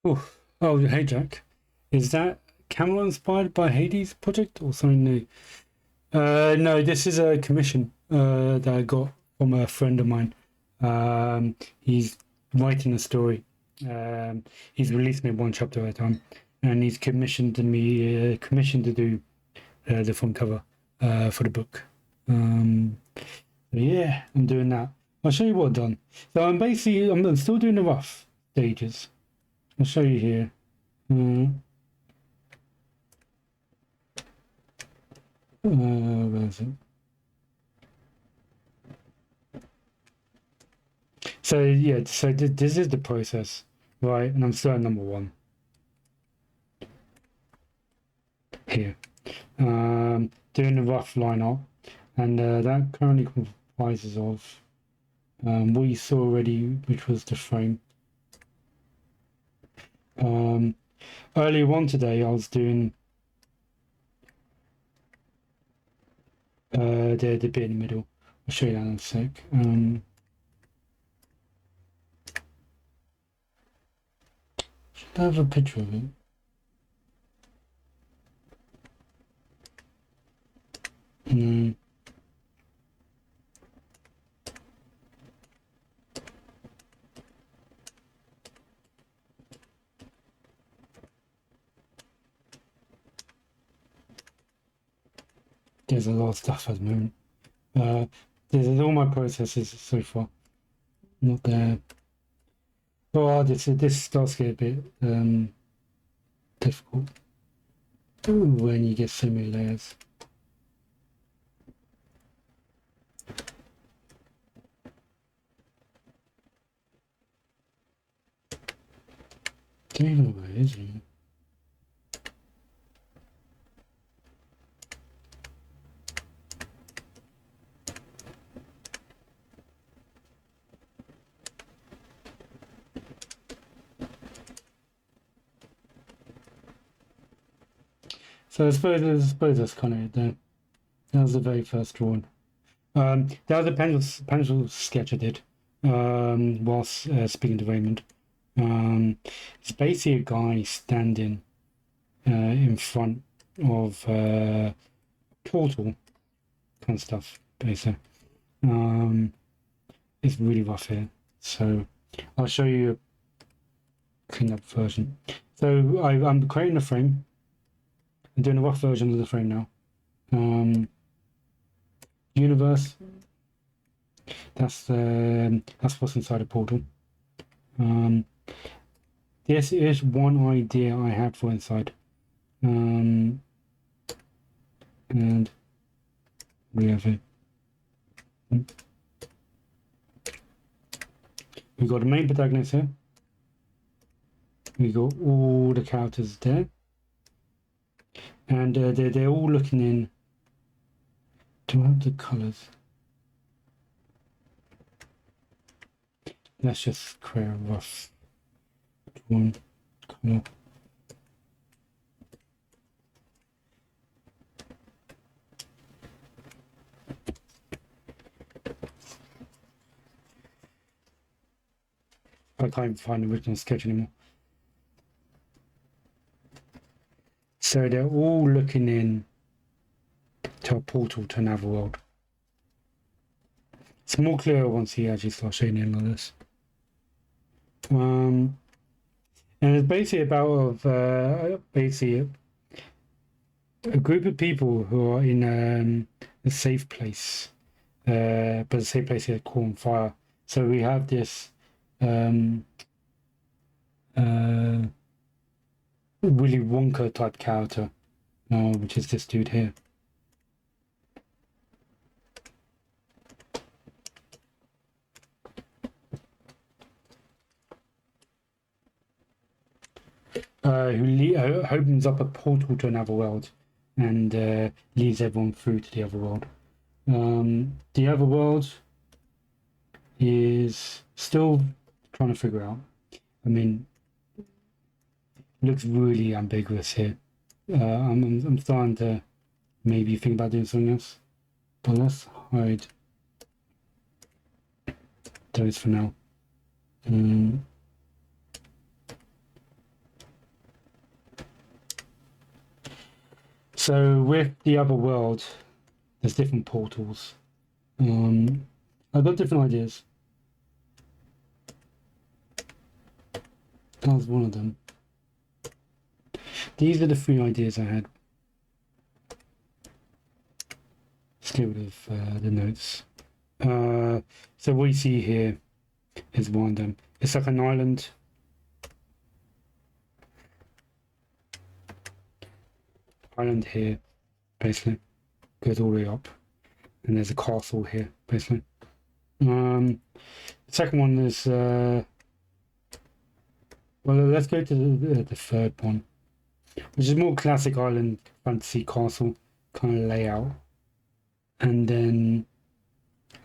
Oh, hey Jack. Is that camera inspired by Hades project or something new? No, this is a commission that I got from a friend of mine. He's writing a story. He's released me one chapter at a time, and he's commissioned to do the front cover for the book. Yeah, I'm doing that. I'll show you what I've done. So I'm still doing the rough stages. I'll show you here. Where is it? So yeah, this is the process, right? And I'm still at number 1 here. Doing the rough line art, and that currently comprises of what you saw already, which was the frame. Earlier on today, I was doing the bit in the middle. I'll show you that in a sec. Should I have a picture of it? There's a lot of stuff at the moment. There's all my processes so far. Not there. Oh, this starts to get a bit difficult. Ooh, when you get so many layers. Don't even know where it is anymore. So I suppose that's kind of it there. That was the very first drawing. That was a pencil sketch I did whilst speaking to Raymond. It's basically a guy standing in front of portal kind of stuff, basically. It's really rough here, so I'll show you a cleaned up version. So I'm creating a frame. I'm doing a rough version of the frame now. Universe. That's what's inside a portal. This is one idea I had for inside. And we have it. We've got the main protagonist here. We got all the characters there. And they're all looking in. Do I have the colours? Let's just create a rough one colour. I can't even find the original sketch anymore. So they're all looking in to a portal to another world. It's more clear once he actually starts shading in like this. And it's basically about basically a group of people who are in a safe place, but the safe place is caught on fire. So we have this Willy Wonka type character, which is this dude here. Who opens up a portal to another world and leads everyone through to the other world. The other world is still trying to figure out. I mean, it looks really ambiguous here. I'm starting to maybe think about doing something else, but let's hide those for now. So with the other world, there's different portals. I've got different ideas. That was one of them. These are the 3 ideas I had. Let's get rid of the notes. So what you see here is one of them. It's like an island. Island here, basically. Goes all the way up. And there's a castle here, basically. The second one is... well, let's go to the third one, which is more classic island fantasy castle kind of layout. And then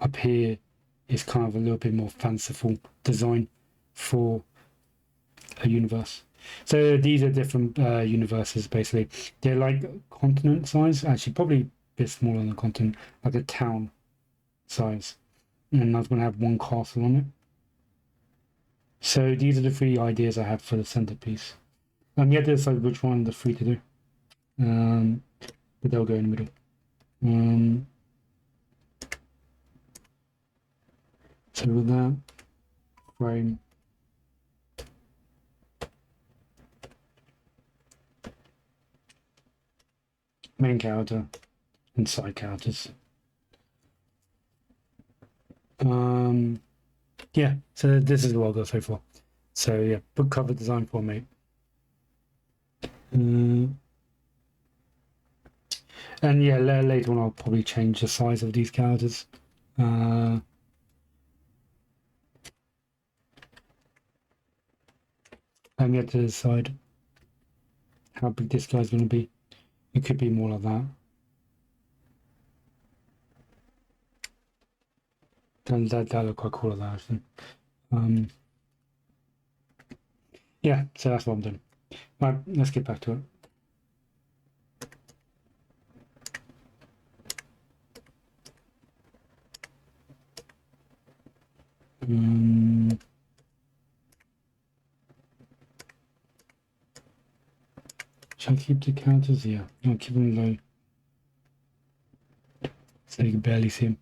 up here is kind of a little bit more fanciful design for a universe. So these are different universes, basically. They're like continent size, actually probably a bit smaller than a continent, like a town size. And I was going to have one castle on it. So these are the 3 ideas I have for the centerpiece. You have to decide which one of the 3 to do. But they'll go in the middle. So with that, frame. Main character and side characters. Yeah, so this is what I've got so far. So yeah, book cover design for me. And yeah, later on I'll probably change the size of these characters. And you have to decide how big this guy's going to be. It could be more like that. And that look quite cool, that actually. Yeah, so that's what I'm doing. Right, let's get back to it. Should I keep the counters? Yeah, I'll keep them low. So you can barely see them.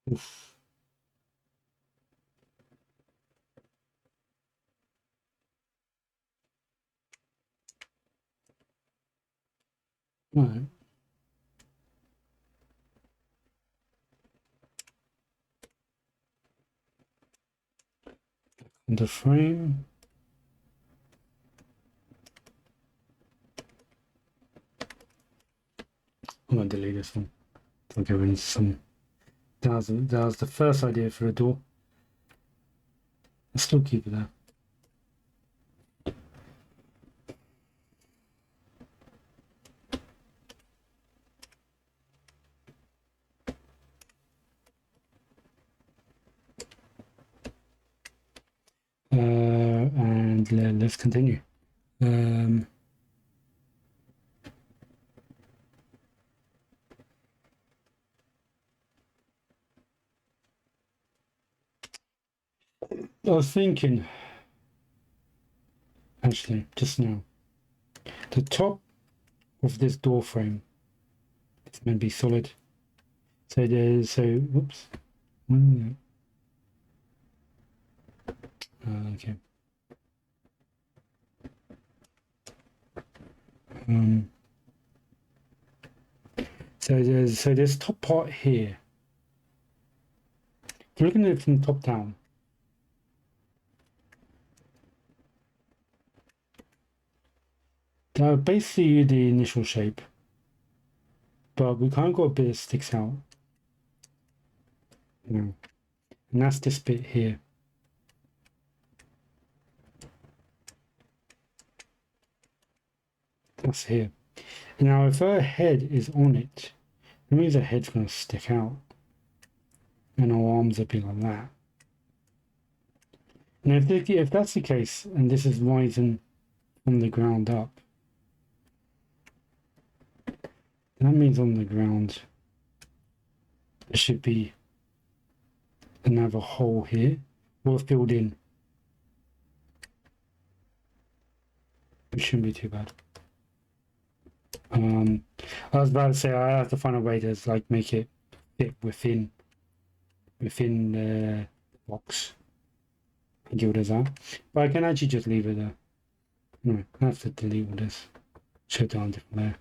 Oof. Right. On the frame. I'm gonna delete this one. I'll go into some. That was the first idea for a door. I'll still keep it there. And let's continue. I was thinking, actually, just now, the top of this door frame is meant to be solid. So whoops. Okay. So this top part here. If you're looking at it from the top down, basically the initial shape, but we kind of got a bit that sticks out. And that's this bit here. That's here. Now, if her head is on it, that means her head's going to stick out, and her arms will be like that. Now, if that's the case, and this is rising from the ground up, that means on the ground there should be another hole here, or filled in. It shouldn't be too bad. I was about to say I have to find a way to like make it fit within the box and give it as that. But I can actually just leave it there. No, I have to delete all this. Shut down different layer.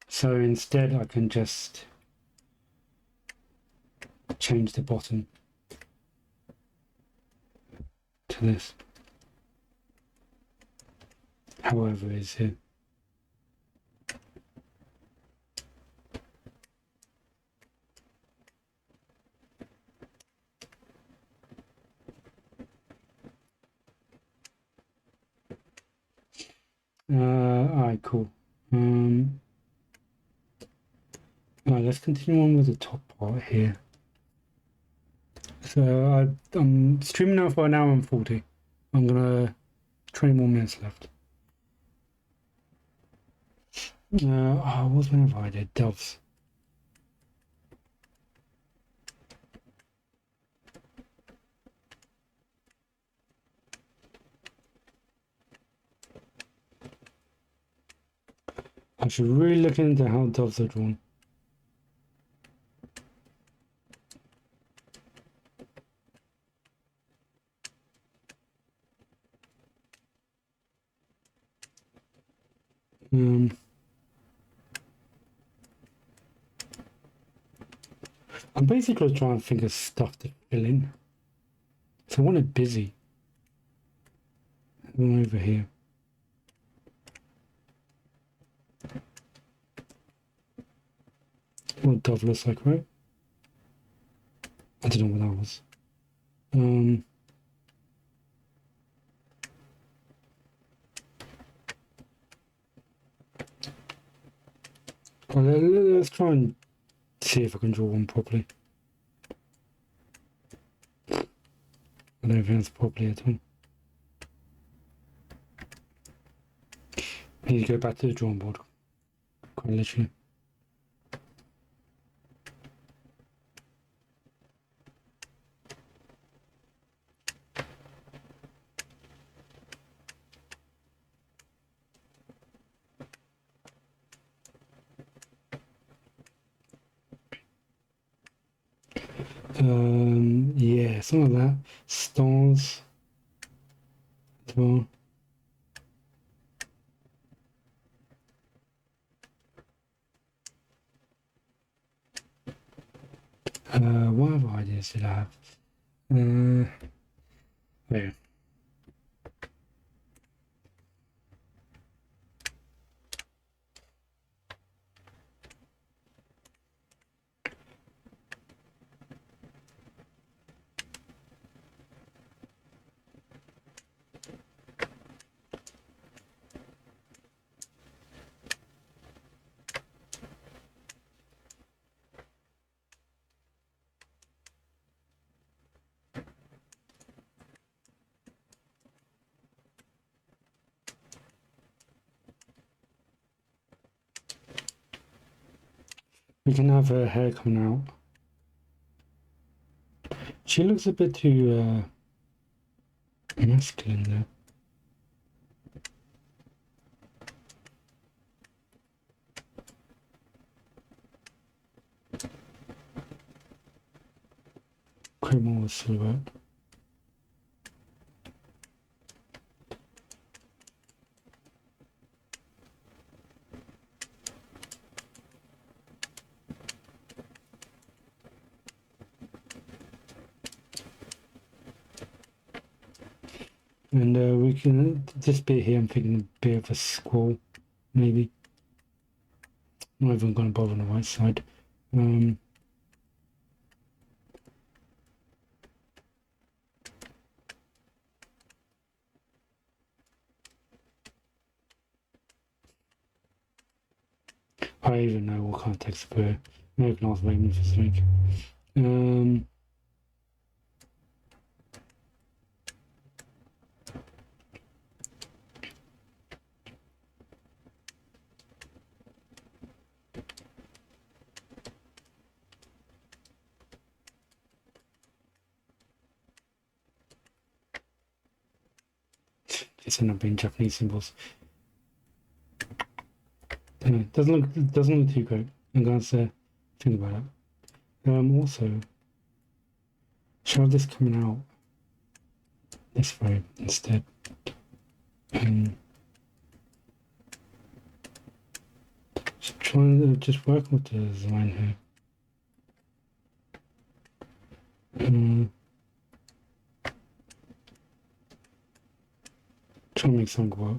So instead I can just change the bottom to this. However it is here. Alright, cool. Alright, let's continue on with the top part here. So I'm streaming now for an hour and 40. I'm gonna 20 more minutes left. What's my other idea? Doves. I should really look into how doves are drawn. I'm basically trying to think of stuff to fill in. So I want it busy. One over here. What dove looks like, right? I don't know what that was. Well, let's try and see if I can draw one properly. I don't think that's properly at all. I need to go back to the drawing board. Quite literally. Yeah, some of that. Stars as well. What other ideas did I have? There. We can have her hair coming out. She looks a bit too masculine there. Create more silhouette. And we can, this bit here, I'm thinking a bit of a squall, maybe. Not even going to bother on the right side. I even know what kind of text to put. I can ask Megan for something. It's end up being Japanese symbols. Anyway, doesn't look too great. I'm gonna say think about it. Also, should I have this coming out this way instead? Just trying to just work with the design here. Trying to make something work.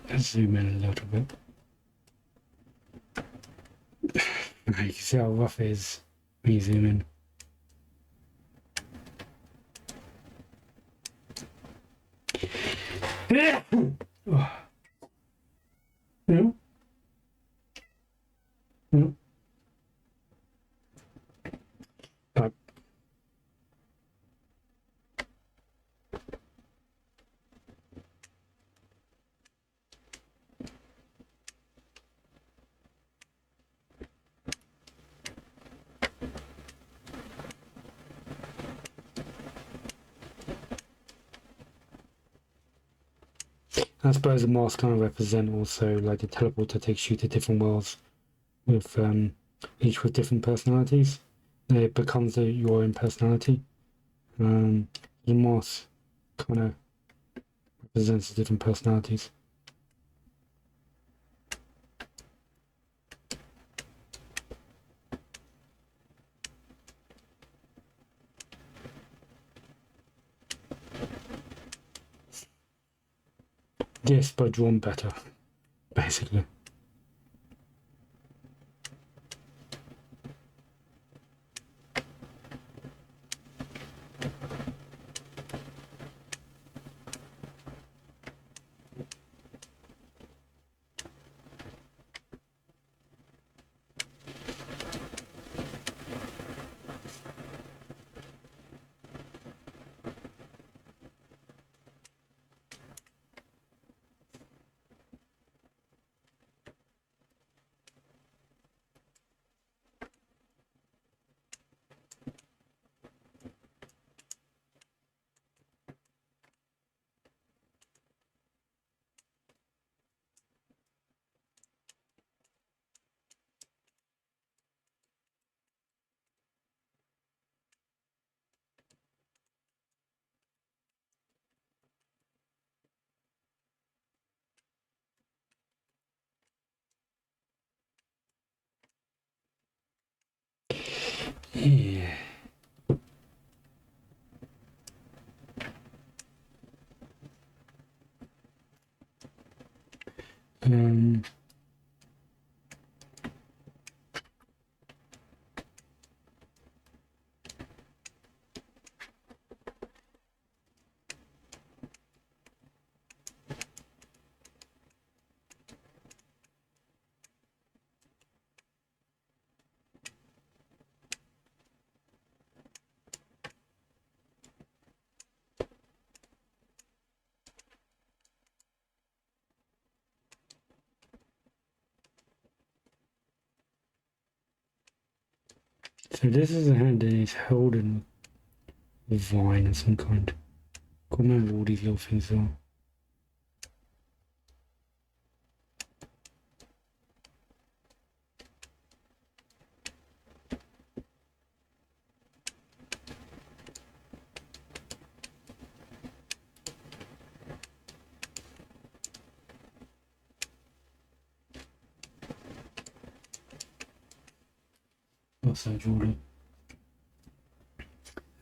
Let's zoom in a little bit. You can see how rough it is when you zoom in. Oh. No. No. I suppose the masks kind of represent also like the teleporter takes you to different worlds with each with different personalities. It becomes your own personality. The mask kind of represents the different personalities. Yes, but drawn better, basically. Yeah. So this is a hand that is held in a vine of some kind. I can't remember what these little things are. What's that, Jordan?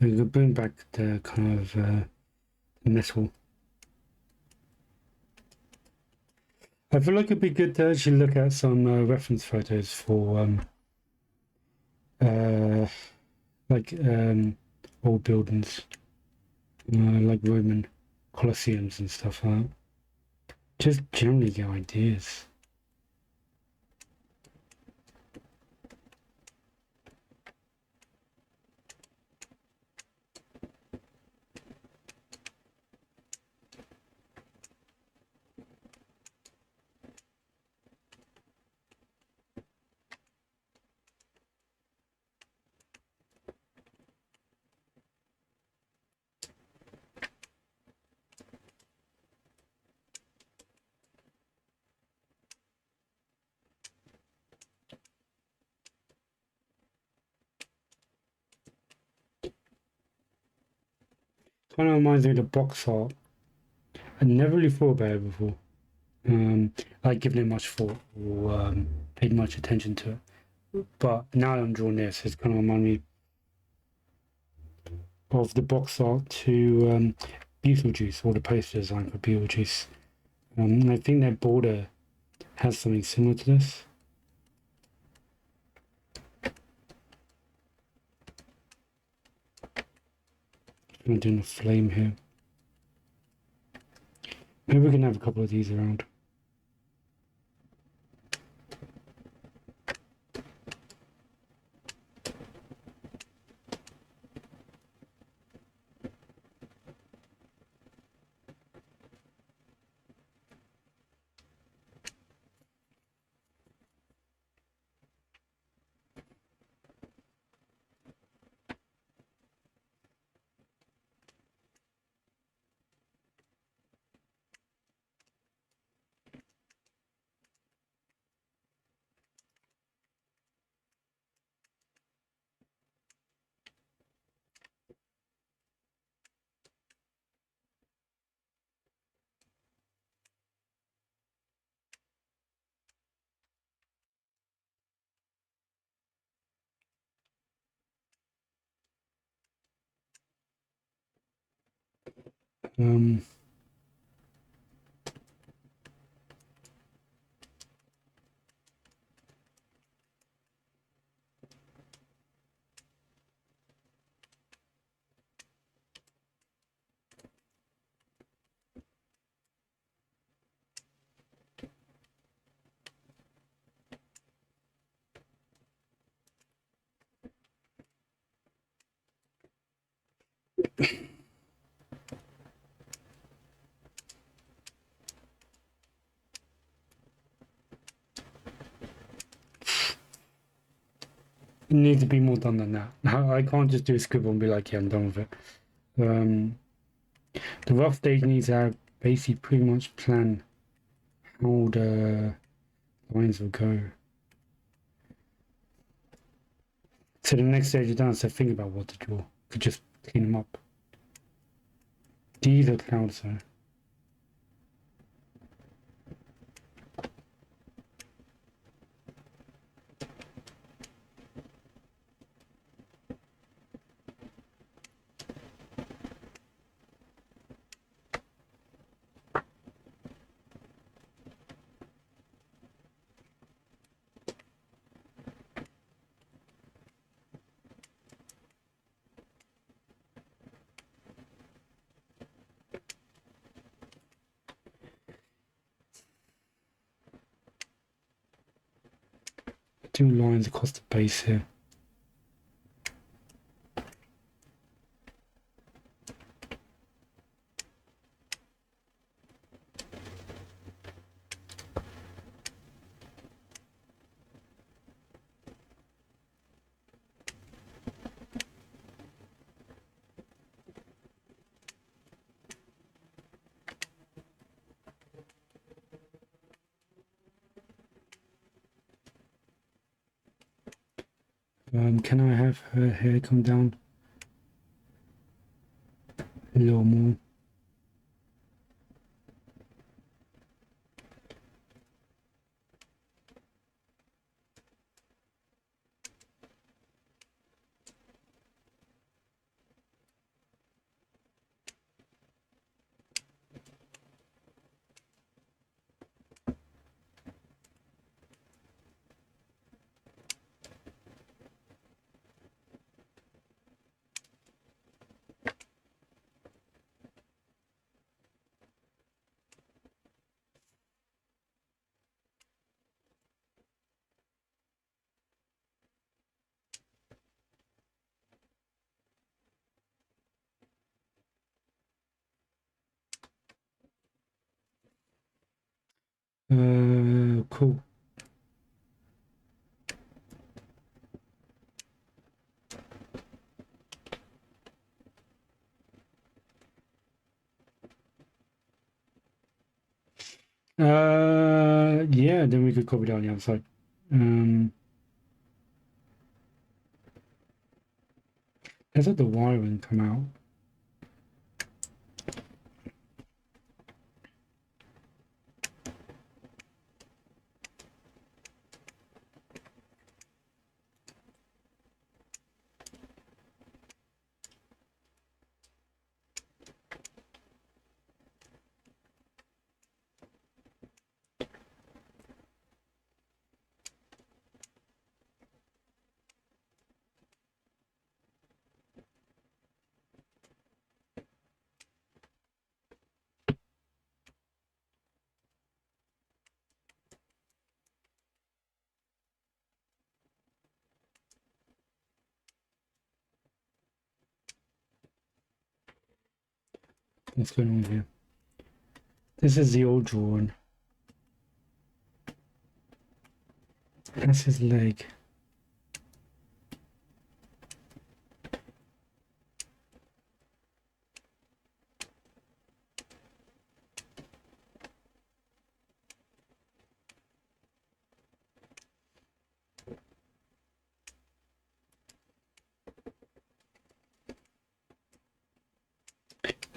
We could bring back the kind of metal. I feel like it'd be good to actually look at some reference photos for like old buildings, like Roman Colosseums and stuff like that. Just generally get ideas. Kind of reminds me of the box art. I never really thought about it before. Like given it much thought or paid much attention to it. But now I'm drawing this, it's kind of remind me of the box art to Beetlejuice, or the poster design for Beetlejuice. I think their border has something similar to this. I'm doing a flame here. Maybe we can have a couple of these around. Um, it needs to be more done than that. I can't just do a scribble and be like, yeah, I'm done with it. The rough stage needs to have basically pretty much plan how the lines will go. So the next stage is done, so think about what to draw. Could just clean them up. These are clouds though. Two lines across the base here. Can I have her hair come down a little more? Yeah, then we could copy down the other side. Let's let the wiring come out. What's going on here? This is the old drawing. That's his leg.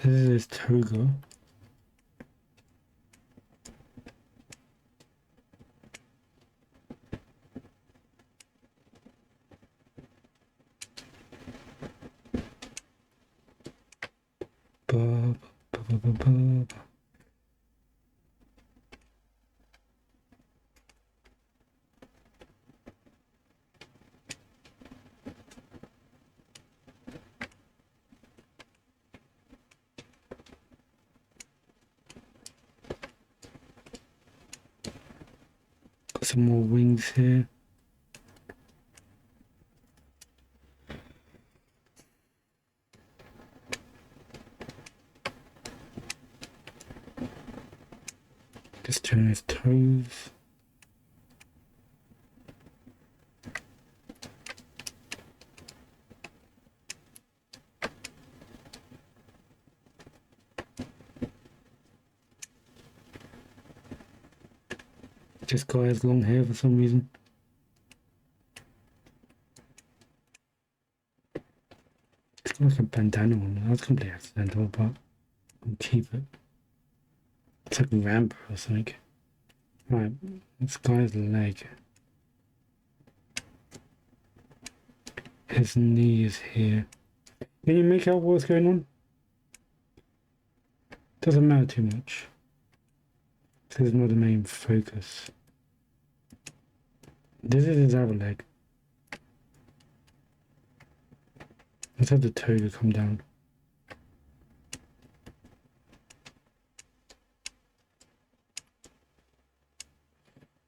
This is his toga. Got some more wings here. Just turn his toes. This guy has long hair for some reason. It's got like a bandana on. That was completely accidental, but I'll keep it. It's like a ramp or something. Right, this guy's leg. His knee is here. Can you make out what's going on? Doesn't matter too much. This is not the main focus. This is his other leg. Let's have the toe to come down.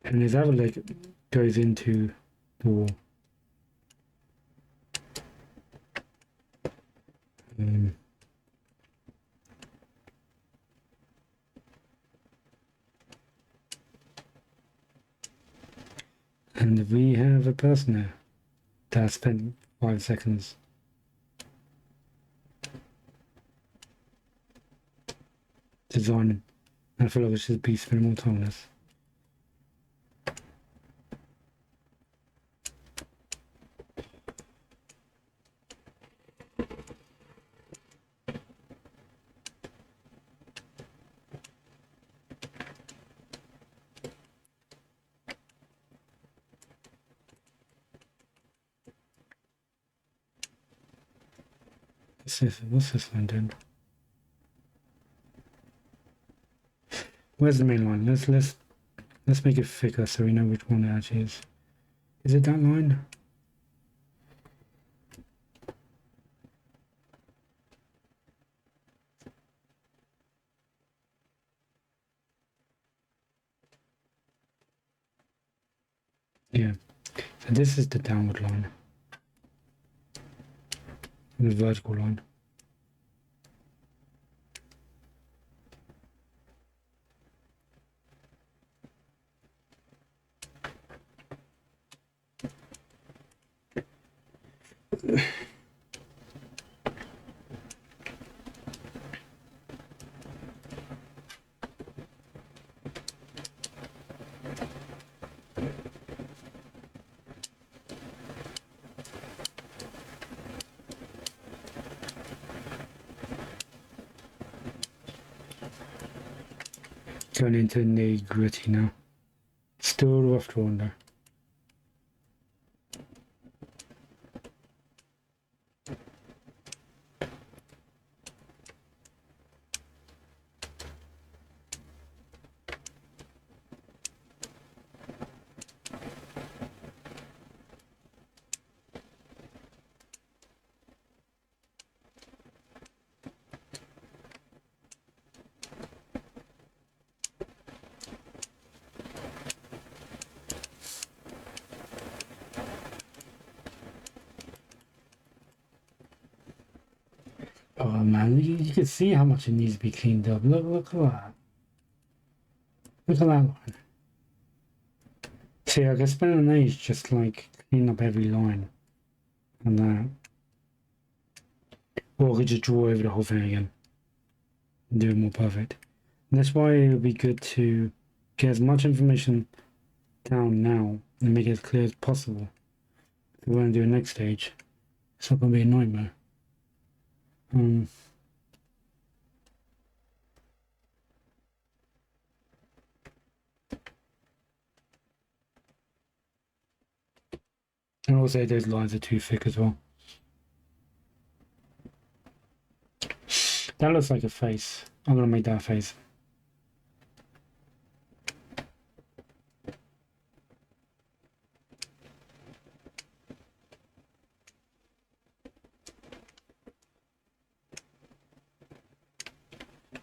And his other leg goes into the wall. And we have a person there that spent 5 seconds designing. I feel like we should be spending more time on this. What's this line doing? Where's the main line? Let's make it thicker so we know which one it actually is. Is it that line? Yeah. So this is the downward line. The vertical line. Going into the nitty gritty now. Still rough drawing there. Oh man, you can see how much it needs to be cleaned up. Look at that. Look at that line. See, I can spend an age just like clean up every line and that. Or I could just draw over the whole thing again and do it more perfect. And that's why it would be good to get as much information down now and make it as clear as possible. If we want to do a next stage, it's not going to be a nightmare. And also those lines are too thick as well. That looks like a face. I'm going to make that a face.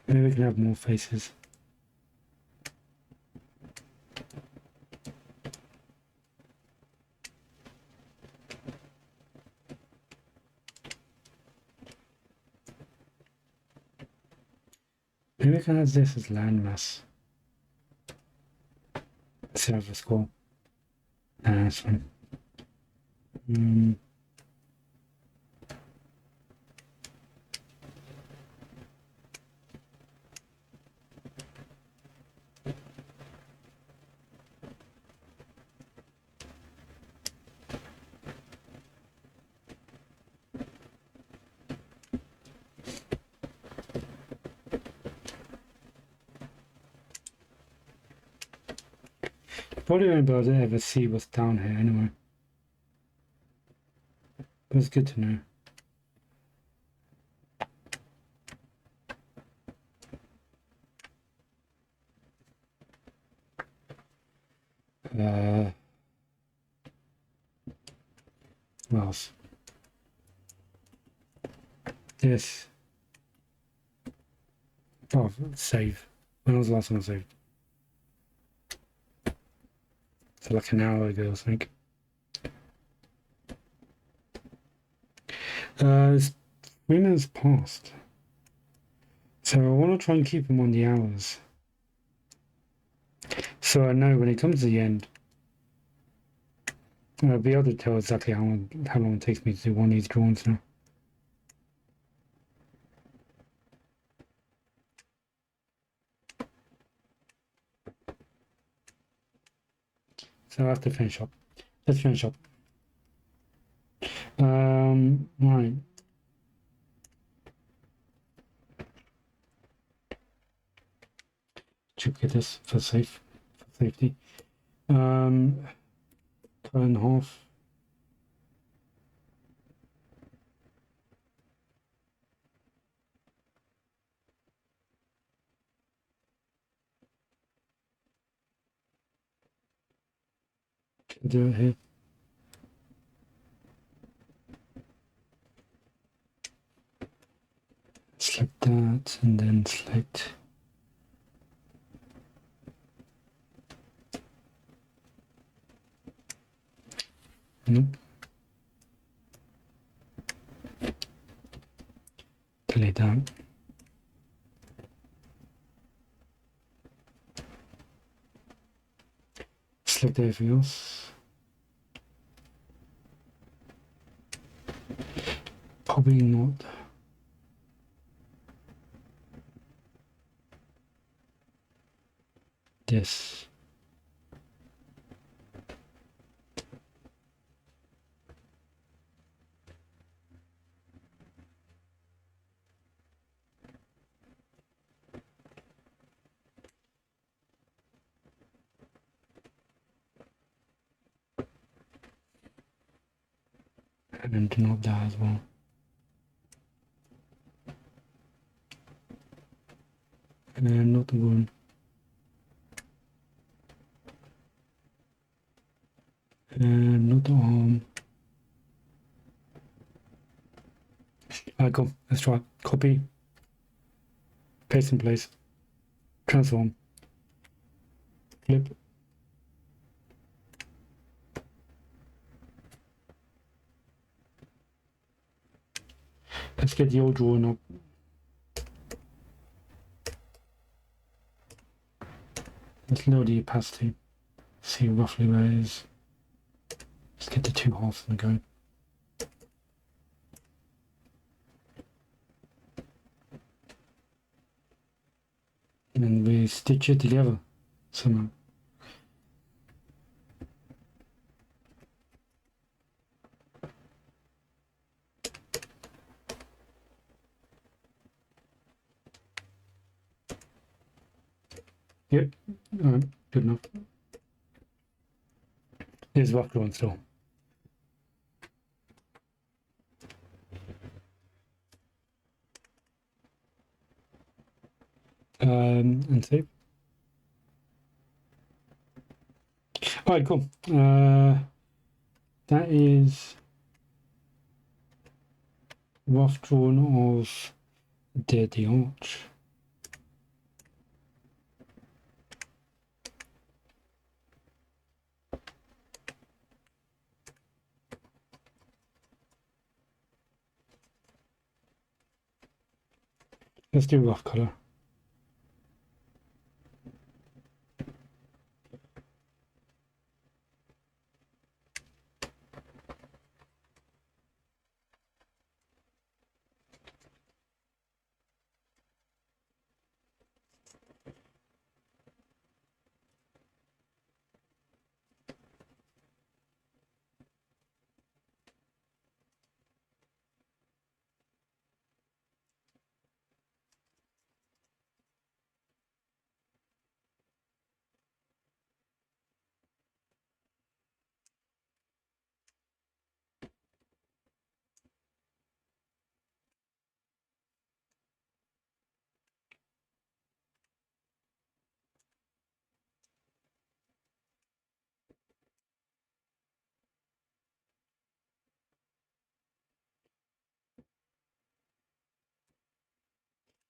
Maybe we can have more faces. Maybe we can have this as landmass. Let's see how this goes. Nah, that's fine. Probably won't be able to ever see what's down here anyway. But it's good to know. What else? This. Oh, save. When was the last one I saved? So like an hour ago, I think. It's 3 minutes past. So I want to try and keep them on the hours. So I know when it comes to the end, I'll be able to tell exactly how long it takes me to do one of these drawings now. So I have to finish up. Let's finish up. Right. Should get this for safety. Cut in half. Do it here. Select that and then select. Nope. Delete that. Select everything else. Probably not. This. And not that as well. And not the one. And not the arm. Alright, cool. Let's try. Copy. Paste in place. Transform. Flip. Let's get the old drawing up. Let's lower the opacity. See roughly where it is. Let's get the two halves and go. And we stitch it together somehow. Yep, good enough. Here's rough drawing still. And save. Alright, cool. That is rough drawing of the arch. Let's do rough color.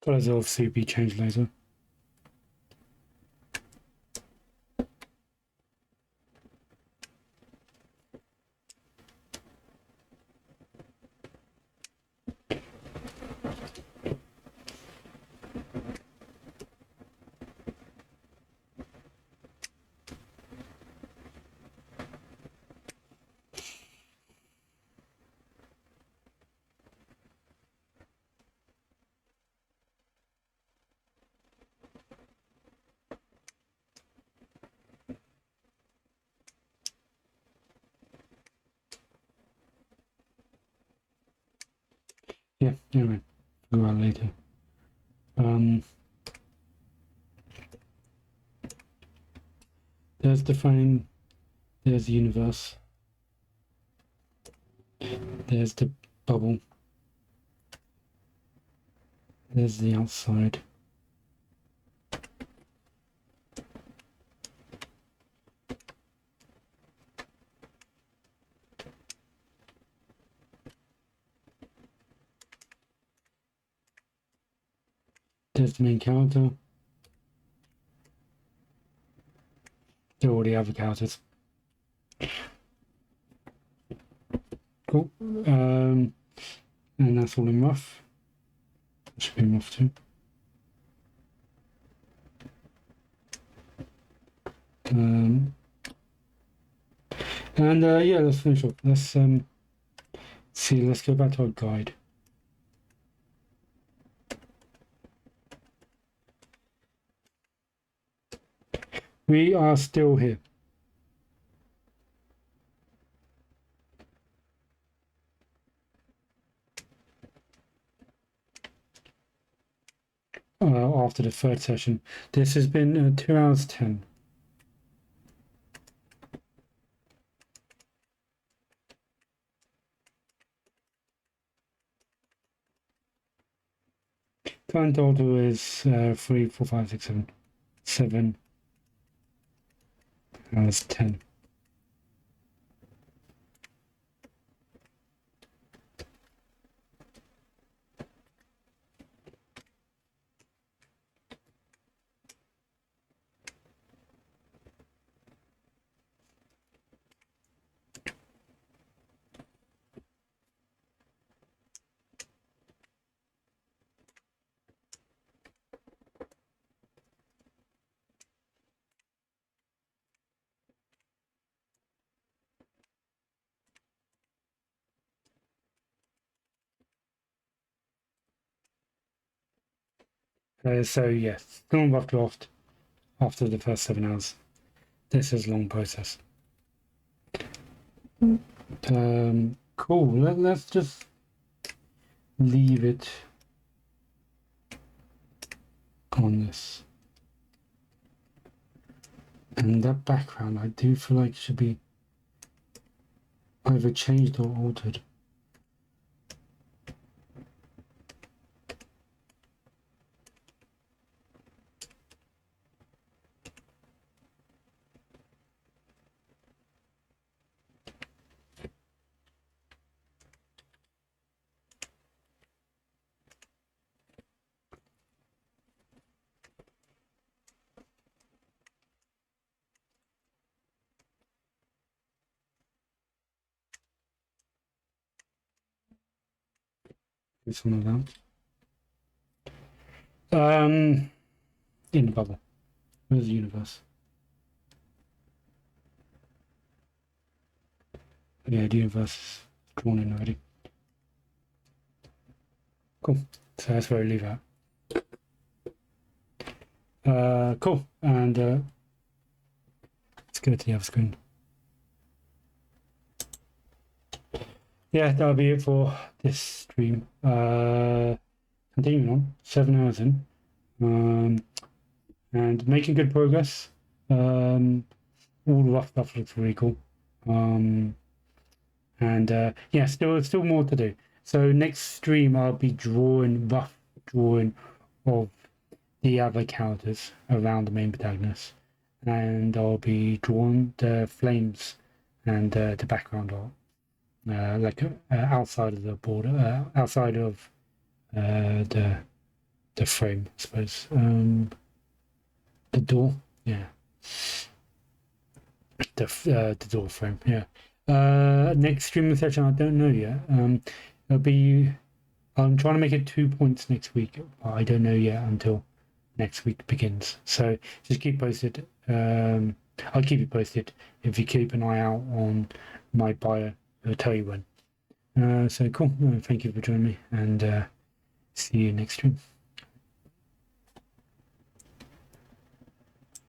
Colors will obviously be changed later. Yeah, anyway, go out later. There's the frame, there's the universe, there's the bubble, there's the outside. There's the main character. There are all the other characters. Cool. And that's all in rough. That should be in rough too. And yeah, let's finish up. Let's see. Let's go back to our guide. We are still here. After the third session. This has been 2 hours 10. Current total is 3, 4, 5, 6, 7. 7. And that's 10. So yes, still on rough draft after the first 7 hours. This is a long process. Cool. Let's just leave it on this. And that background, I do feel like should be either changed or altered. This one of that. In the bubble. Where's the universe? Yeah, the universe is drawn in already. Cool. So that's where we leave that. Cool. And let's go to the other screen. Yeah, that'll be it for this stream. Continuing on, 7 hours in. And making good progress. All the rough stuff looks really cool. Yeah, still more to do. So next stream I'll be rough drawing of the other characters around the main protagonist, and I'll be drawing the flames and the background art, outside of the border, outside of the frame, I suppose. The door, yeah. The door frame, yeah. Next streaming session, I don't know yet. It'll be. I'm trying to make it 2 points next week, but I don't know yet until next week begins. So just keep posted. I'll keep you posted if you keep an eye out on my bio. It'll tell you when. So cool. Thank you for joining me, and see you next stream.